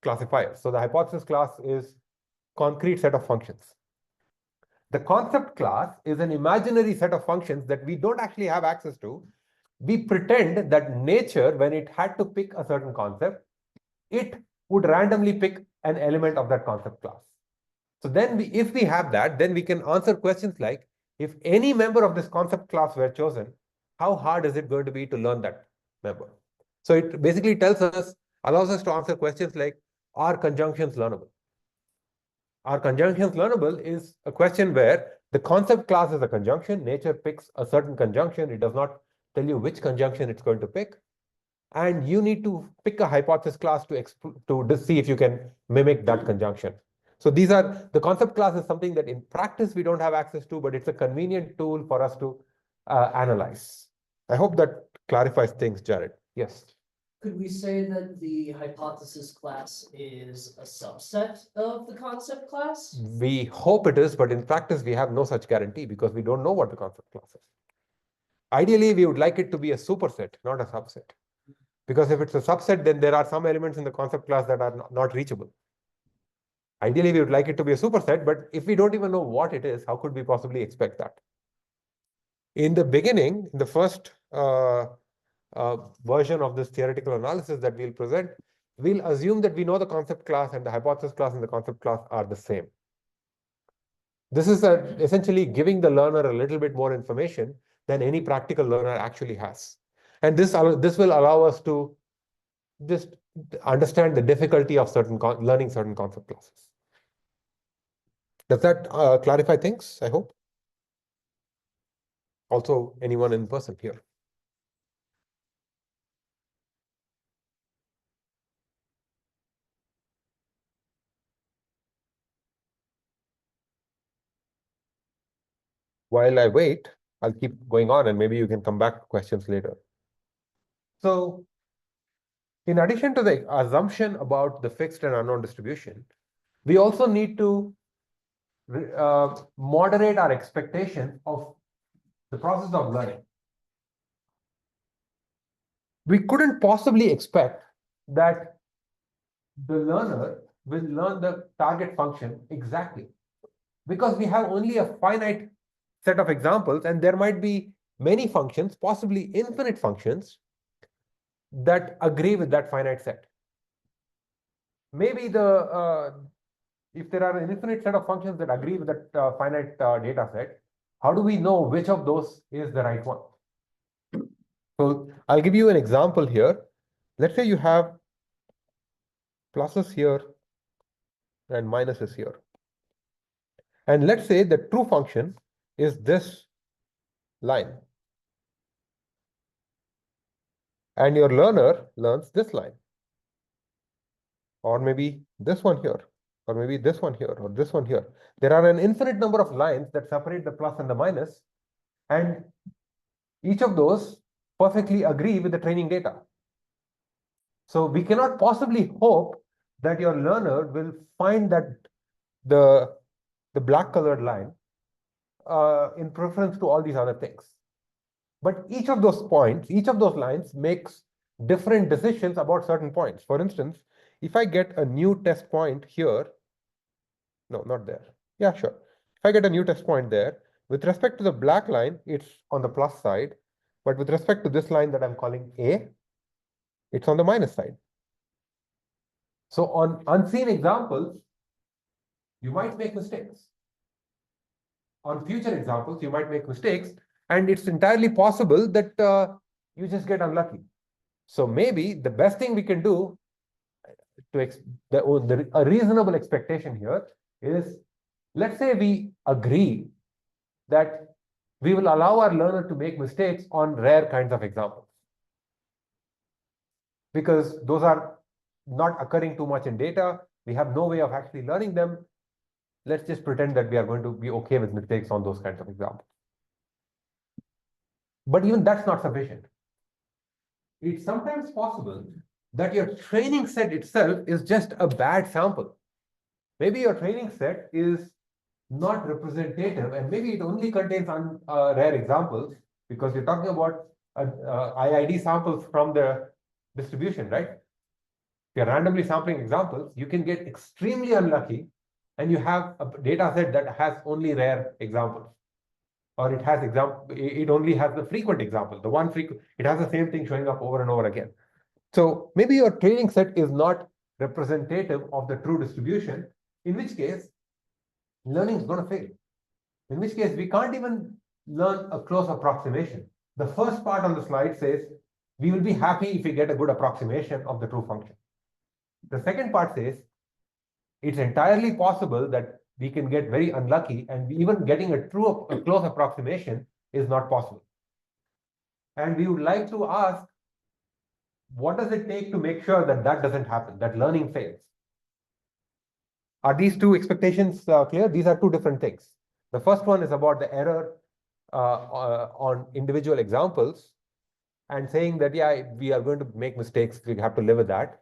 classifiers. So the hypothesis class is concrete set of functions. The concept class is an imaginary set of functions that we don't actually have access to. We pretend that nature, when it had to pick a certain concept, it would randomly pick an element of that concept class. So then if we have that, then we can answer questions like, if any member of this concept class were chosen, how hard is it going to be to learn that member? So it basically allows us to answer questions like, are conjunctions learnable? Are conjunctions learnable is a question where the concept class is a conjunction. Nature picks a certain conjunction. It does not tell you which conjunction it's going to pick. And you need to pick a hypothesis class to see if you can mimic that conjunction. So the concept class is something that in practice we don't have access to, but it's a convenient tool for us to analyze. I hope that clarifies things, Jared. Yes. Could we say that the hypothesis class is a subset of the concept class? We hope it is, but in practice we have no such guarantee because we don't know what the concept class is. Ideally, we would like it to be a superset, not a subset. Because if it's a subset, then there are some elements in the concept class that are not reachable. Ideally, we would like it to be a superset, but if we don't even know what it is, how could we possibly expect that? In the beginning, in the first version of this theoretical analysis that we'll present, we'll assume that we know the concept class and the hypothesis class and the concept class are the same. This is essentially giving the learner a little bit more information than any practical learner actually has. And this will allow us to just understand the difficulty of learning certain concept classes. Does that clarify things, I hope? Also, anyone in person here? While I wait, I'll keep going on and maybe you can come back to questions later. So in addition to the assumption about the fixed and unknown distribution, we also need to moderate our expectation of the process of learning. We couldn't possibly expect that the learner will learn the target function exactly because we have only a finite set of examples and there might be many functions, possibly infinite functions, that agree with that finite set. Maybe if there are an infinite set of functions that agree with that finite data set, how do we know which of those is the right one? So I'll give you an example here. Let's say you have pluses here and minuses here. And let's say the true function is this line. And your learner learns this line. Or maybe this one here. Or maybe this one here. Or this one here. There are an infinite number of lines that separate the plus and the minus. And each of those perfectly agree with the training data. So we cannot possibly hope that your learner will find that the black colored line in preference to all these other things. But each of those points, each of those lines makes different decisions about certain points. For instance, if I get a new test point here, no, not there. Yeah, sure. If I get a new test point there, with respect to the black line, it's on the plus side. But with respect to this line that I'm calling A, it's on the minus side. So on unseen examples, you might make mistakes. On future examples, you might make mistakes, and it's entirely possible that you just get unlucky. So maybe the best thing we can do a reasonable expectation here is, let's say we agree that we will allow our learner to make mistakes on rare kinds of examples, because those are not occurring too much in data. We have no way of actually learning them. Let's just pretend that we are going to be okay with mistakes on those kinds of examples. But even that's not sufficient. It's sometimes possible that your training set itself is just a bad sample. Maybe your training set is not representative, and maybe it only contains rare examples, because you're talking about IID samples from the distribution, right? If you're randomly sampling examples, you can get extremely unlucky, and you have a data set that has only rare examples, or it only has the frequent example, it has the same thing showing up over and over again. So maybe your training set is not representative of the true distribution, in which case learning is going to fail. In which case we can't even learn a close approximation. The first part on the slide says we will be happy if we get a good approximation of the true function. The second part says it's entirely possible that we can get very unlucky, and even getting a close approximation is not possible. And we would like to ask, what does it take to make sure that that doesn't happen, that learning fails? Are these two expectations clear? These are two different things. The first one is about the error on individual examples, and saying that, yeah, we are going to make mistakes, we have to live with that.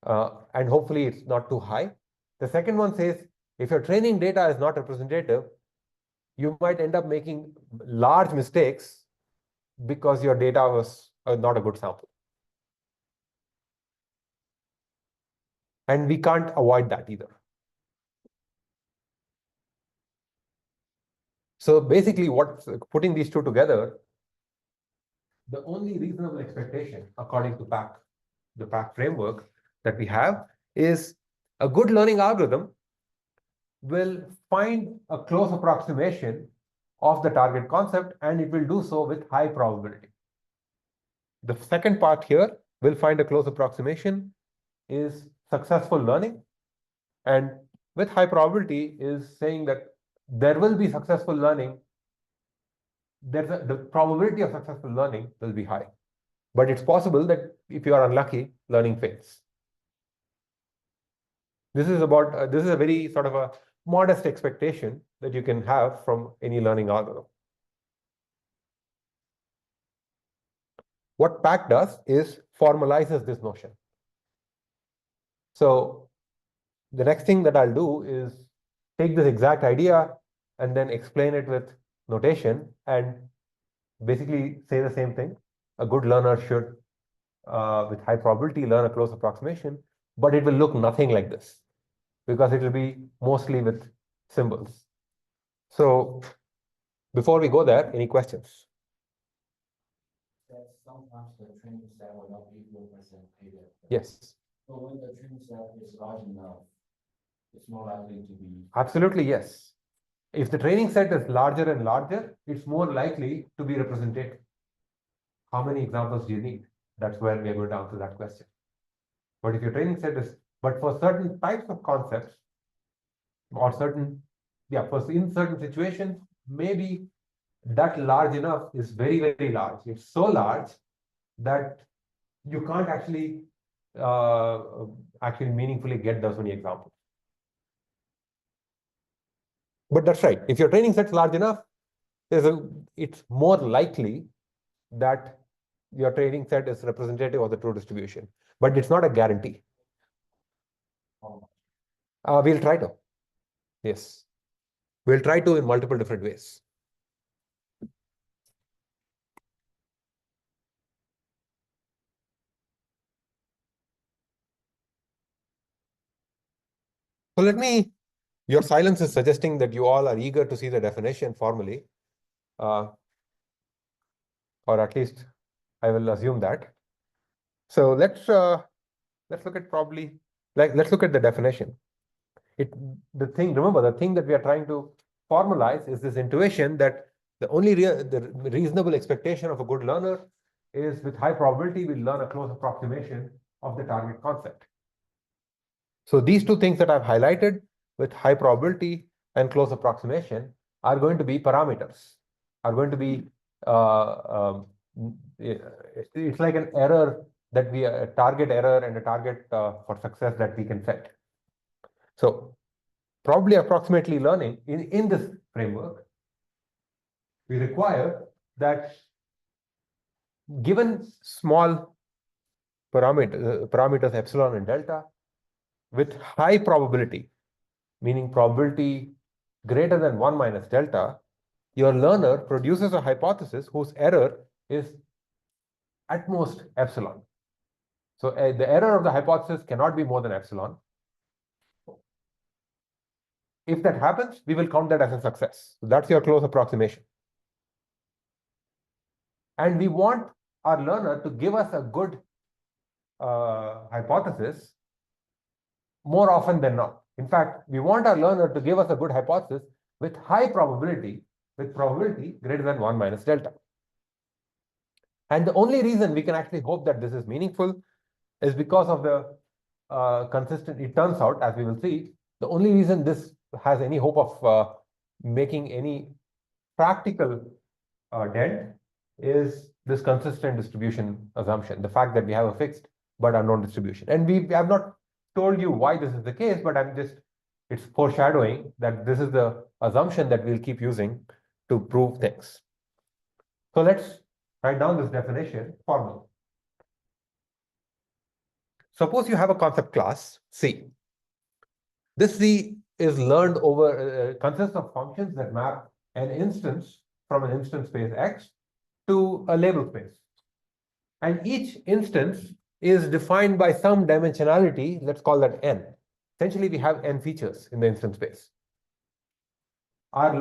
And hopefully it's not too high. The second one says, if your training data is not representative, you might end up making large mistakes because your data was not a good sample. And we can't avoid that either. So basically, putting these two together, the only reasonable expectation, according to the PAC framework that we have, is a good learning algorithm will find a close approximation of the target concept, and it will do so with high probability. The second part here, will find a close approximation, is successful learning, and with high probability is saying that there will be successful learning. The probability of successful learning will be high, but it's possible that if you are unlucky, learning fails. This is a very sort of a modest expectation that you can have from any learning algorithm. What PAC does is formalizes this notion. So the next thing that I'll do is take this exact idea and then explain it with notation, and basically say the same thing. A good learner should, with high probability, learn a close approximation, but it will look nothing like this, because it will be mostly with symbols. So before we go there, any questions? That sometimes the training set will not be representative. Yes. So when the training set is large enough, it's more likely to be. Absolutely, yes. If the training set is larger and larger, it's more likely to be representative. How many examples do you need? That's where we are going to answer that question. But if your training set is, but for certain types of concepts, or in certain situations, maybe that large enough is very, very large. It's so large that you can't actually meaningfully get those many examples. But that's right. If your training set's large enough, it's more likely that your training set is representative of the true distribution. But it's not a guarantee. We'll try to. Yes. We'll try to in multiple different ways. So your silence is suggesting that you all are eager to see the definition formally. Or at least I will assume that. So let's look at let's look at the definition. Remember, the thing that we are trying to formalize is this intuition that the reasonable expectation of a good learner is with high probability we'll learn a close approximation of the target concept. So these two things that I've highlighted with high probability and close approximation are going to be parameters, are going to be it's like an error that a target error and a target for success that we can set. So probably approximately learning in this framework, we require that given small parameters epsilon and delta with high probability, meaning probability greater than 1 minus delta, your learner produces a hypothesis whose error is at most epsilon. So the error of the hypothesis cannot be more than epsilon. If that happens, we will count that as a success. So that's your close approximation. And we want our learner to give us a good hypothesis more often than not. In fact, we want our learner to give us a good hypothesis with high probability, with probability greater than 1 minus delta. And the only reason we can actually hope that this is meaningful is because of the it turns out, as we will see, the only reason this has any hope of making any practical dent is this consistent distribution assumption, the fact that we have a fixed but unknown distribution. And we have not told you why this is the case, but it's foreshadowing that this is the assumption that we'll keep using to prove things. So let's write down this definition formally. Suppose you have a concept class C. This C is learned over, consists of functions that map an instance from an instance space X to a label space. And each instance is defined by some dimensionality, let's call that n. Essentially, we have n features in the instance space. Our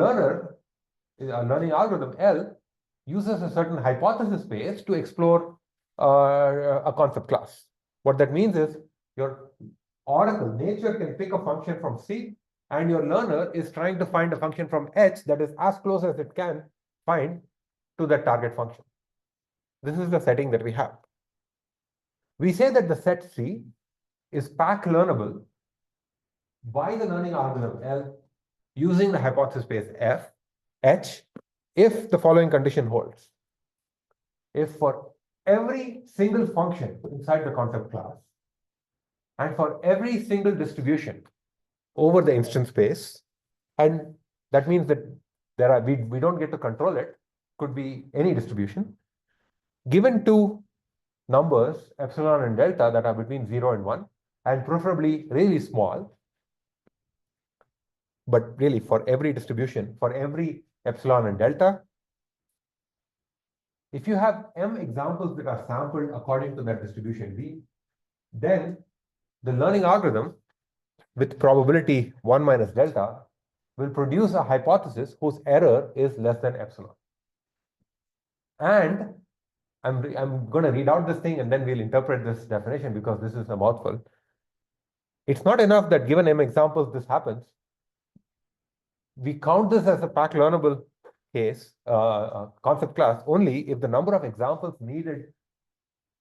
learning algorithm L uses a certain hypothesis space to explore a concept class. What that means is your oracle, nature, can pick a function from C, and your learner is trying to find a function from H that is as close as it can find to that target function. This is the setting that we have. We say that the set C is pack learnable by the learning algorithm L using the hypothesis space H, if the following condition holds. If for every single function inside the concept class and for every single distribution over the instance space, and that means that we don't get to control it, could be any distribution, given two numbers, epsilon and delta, that are between 0 and 1, and preferably really small, but really for every distribution, for every epsilon and delta, if you have m examples that are sampled according to that distribution V, then the learning algorithm with probability 1 minus delta will produce a hypothesis whose error is less than epsilon. And I'm going to read out this thing and then we'll interpret this definition because this is a mouthful. It's not enough that given m examples this happens. We count this as a pack learnable case, concept class, only if the number of examples needed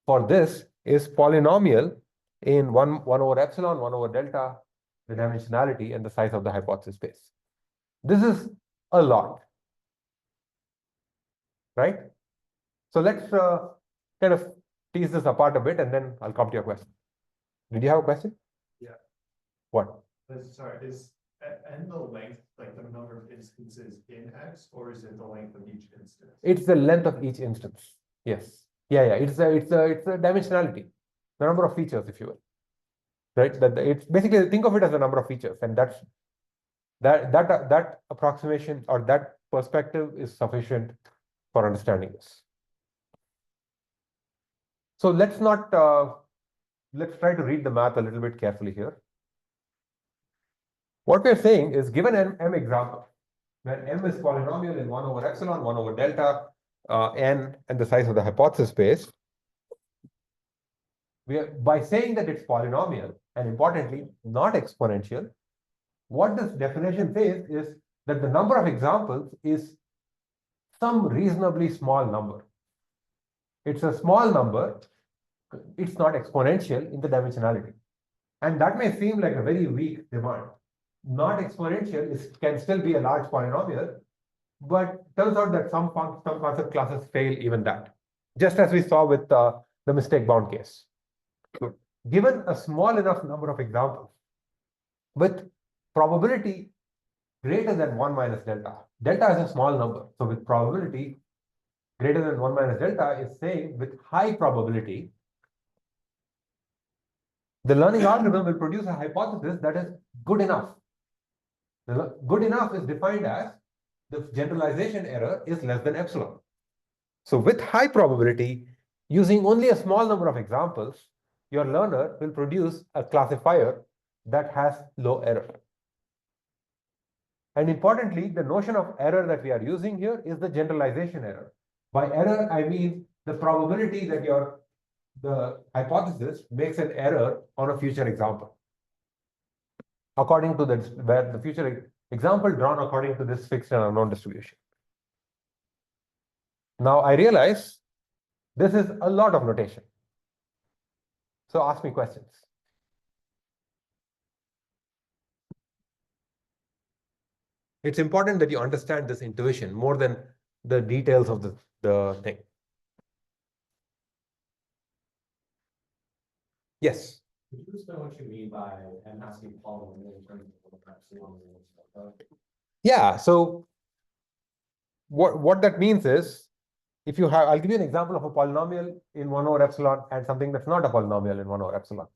for this is polynomial in 1 over epsilon, 1 over delta, the dimensionality, and the size of the hypothesis space. This is a lot, right? So let's kind of tease this apart a bit, and then I'll come to your question. Did you have a question? Yeah. What? Sorry, is n the length, like the number of instances in X, or is it the length of each instance? It's the length of each instance. Yes. Yeah. It's a dimensionality, the number of features, if you will. Right. It's basically, think of it as the number of features, and that approximation or that perspective is sufficient for understanding this. So let's try to read the math a little bit carefully here. What we're saying is, given an M example, where M is polynomial in 1 over epsilon, 1 over delta, n, and the size of the hypothesis space, by saying that it's polynomial, and importantly, not exponential, what this definition says is that the number of examples is some reasonably small number. It's a small number, it's not exponential in the dimensionality. And that may seem like a very weak demand. Not exponential can still be a large polynomial, but turns out that some concept classes fail even that, just as we saw with the mistake bound case. So, given a small enough number of examples with probability greater than 1 minus delta, delta is a small number. So with probability greater than 1 minus delta is saying with high probability, the learning algorithm will produce a hypothesis that is good enough. Good enough is defined as the generalization error is less than epsilon. So with high probability, using only a small number of examples, your learner will produce a classifier that has low error. And importantly, the notion of error that we are using here is the generalization error. By error, I mean the probability that the hypothesis makes an error on a future example, according to where the future example drawn according to this fixed and unknown distribution. Now I realize this is a lot of notation. So ask me questions. It's important that you understand this intuition more than the details of the thing. Yes. Could you explain what you mean by M asking polynomial in terms of epsilon and delta? Yeah, so what that means is, if you have, I'll give you an example of a polynomial in 1 over epsilon and something that's not a polynomial in 1 over epsilon.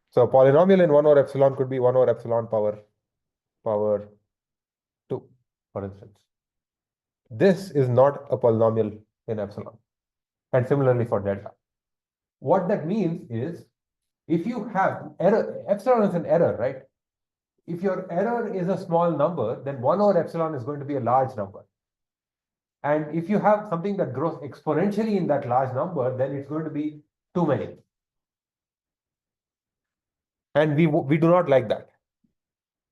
So a polynomial in 1 over epsilon could be 1 over epsilon power 2, for instance. This is not a polynomial in epsilon. And similarly for delta. What that means is, if you have error, epsilon is an error, right? If your error is a small number, then 1 over epsilon is going to be a large number. And if you have something that grows exponentially in that large number, then it's going to be too many. And we do not like that.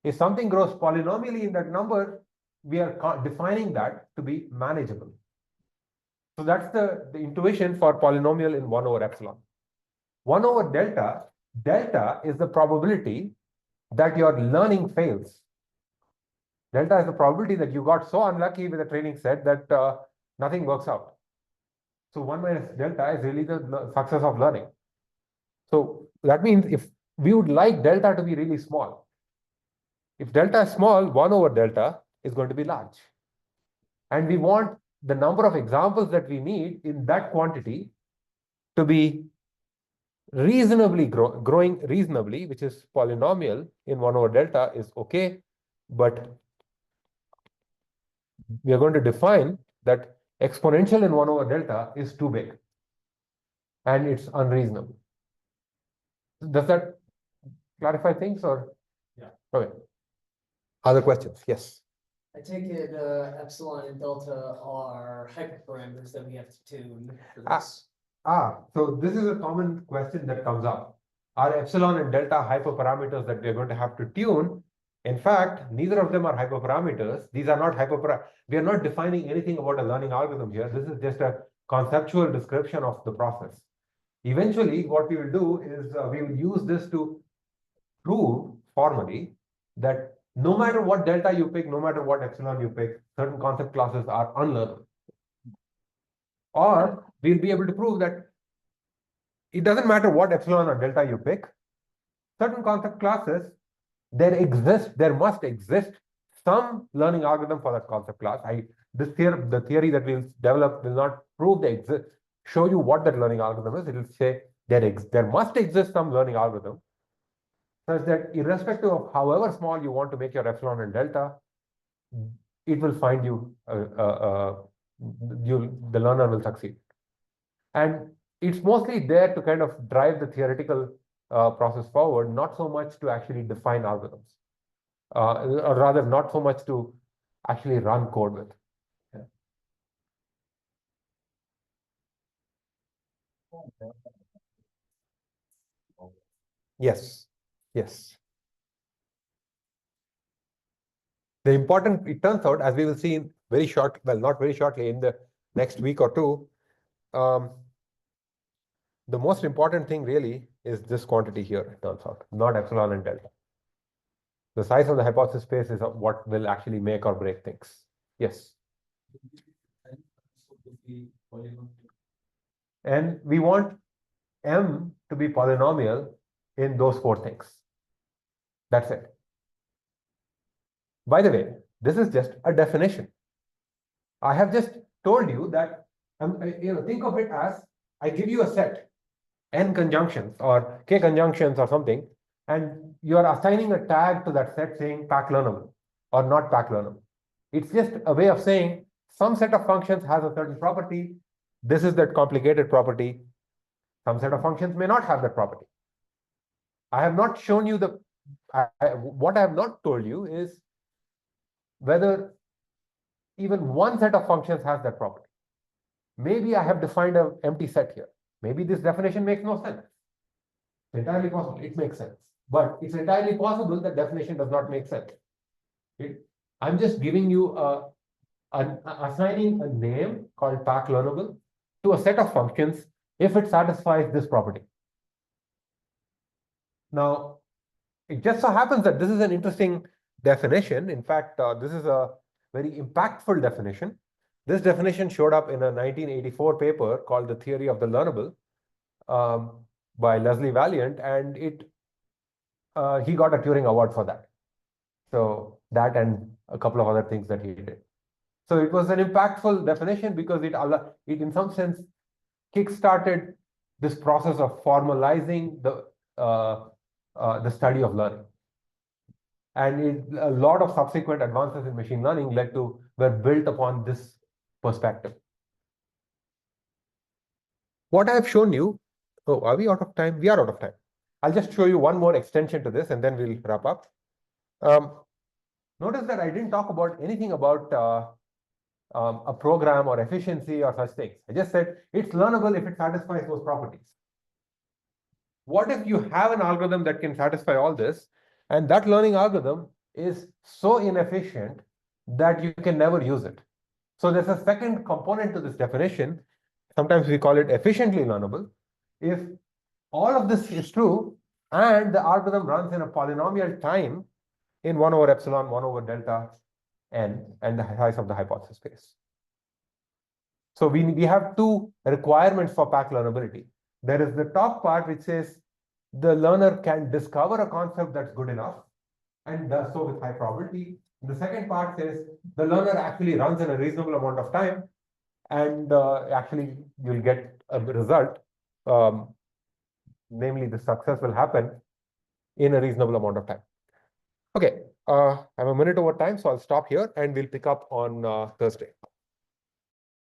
If something grows polynomially in that number, we are defining that to be manageable. So that's the intuition for polynomial in 1 over epsilon. 1 over delta, delta is the probability that your learning fails. Delta is the probability that you got so unlucky with a training set that nothing works out. So 1 minus delta is really the success of learning. So that means if we would like delta to be really small. If delta is small, 1 over delta is going to be large. And we want the number of examples that we need in that quantity to be reasonably growing reasonably, which is polynomial in 1 over delta is okay, but we are going to define that exponential in 1 over delta is too big and it's unreasonable. Does that clarify things or? Yeah. Okay. Other questions? Yes. I take it epsilon and delta are hyperparameters that we have to tune for this. So this is a common question that comes up. Are epsilon and delta hyperparameters that we are going to have to tune? In fact, neither of them are hyperparameters. These are not we are not defining anything about a learning algorithm here. This is just a conceptual description of the process. Eventually, what we will do is we will use this to prove formally that no matter what delta you pick, no matter what epsilon you pick, certain concept classes are unlearnable. Or we'll be able to prove that it doesn't matter what epsilon or delta you pick, certain concept classes, there must exist some learning algorithm for that concept class. The theory that we'll develop will not prove show you what that learning algorithm is. It will say there must exist some learning algorithm such that irrespective of however small you want to make your epsilon and delta, it will find you, the learner will succeed. And it's mostly there to kind of drive the theoretical process forward, not so much to actually define algorithms. or rather not so much to actually run code with. Yes, yes. The important, it turns out, as we will see in very short, well, not very shortly, in the next week or two, the most important thing really is this quantity here, it turns out, not epsilon and delta. The size of the hypothesis space is what will actually make or break things. Yes. And we want M to be polynomial in those four things. That's it. By the way, this is just a definition. I have just told you that, think of it as I give you a set, n conjunctions or k conjunctions or something, and you are assigning a tag to that set saying pack learnable or not pack learnable. It's just a way of saying some set of functions has a certain property. This is that complicated property. Some set of functions may not have that property. I have not shown you what I have not told you is whether even one set of functions has that property. Maybe I have defined an empty set here. Maybe this definition makes no sense. It's entirely possible. It makes sense. But it's entirely possible that definition does not make sense. I'm just giving you assigning a name called pack learnable to a set of functions if it satisfies this property. Now, it just so happens that this is an interesting definition. In fact, this is a very impactful definition. This definition showed up in a 1984 paper called The Theory of the Learnable by Leslie Valiant, and he got a Turing Award for that. So that and a couple of other things that he did. So it was an impactful definition because it in some sense kickstarted this process of formalizing the study of learning. And a lot of subsequent advances in machine learning were built upon this perspective. What I have shown you, oh, are we out of time? We are out of time. I'll just show you one more extension to this and then we'll wrap up. Notice that I didn't talk about anything about a program or efficiency or such things. I just said it's learnable if it satisfies those properties. What if you have an algorithm that can satisfy all this, and that learning algorithm is so inefficient that you can never use it? So there's a second component to this definition. Sometimes we call it efficiently learnable. If all of this is true and the algorithm runs in a polynomial time in 1 over epsilon, 1 over delta n, and the size of the hypothesis space. So we have two requirements for pack learnability. There is the top part which says the learner can discover a concept that's good enough and does so with high probability. The second part says the learner actually runs in a reasonable amount of time and actually you'll get a result. Namely, the success will happen in a reasonable amount of time. Okay, I'm a minute over time, so I'll stop here and we'll pick up on Thursday.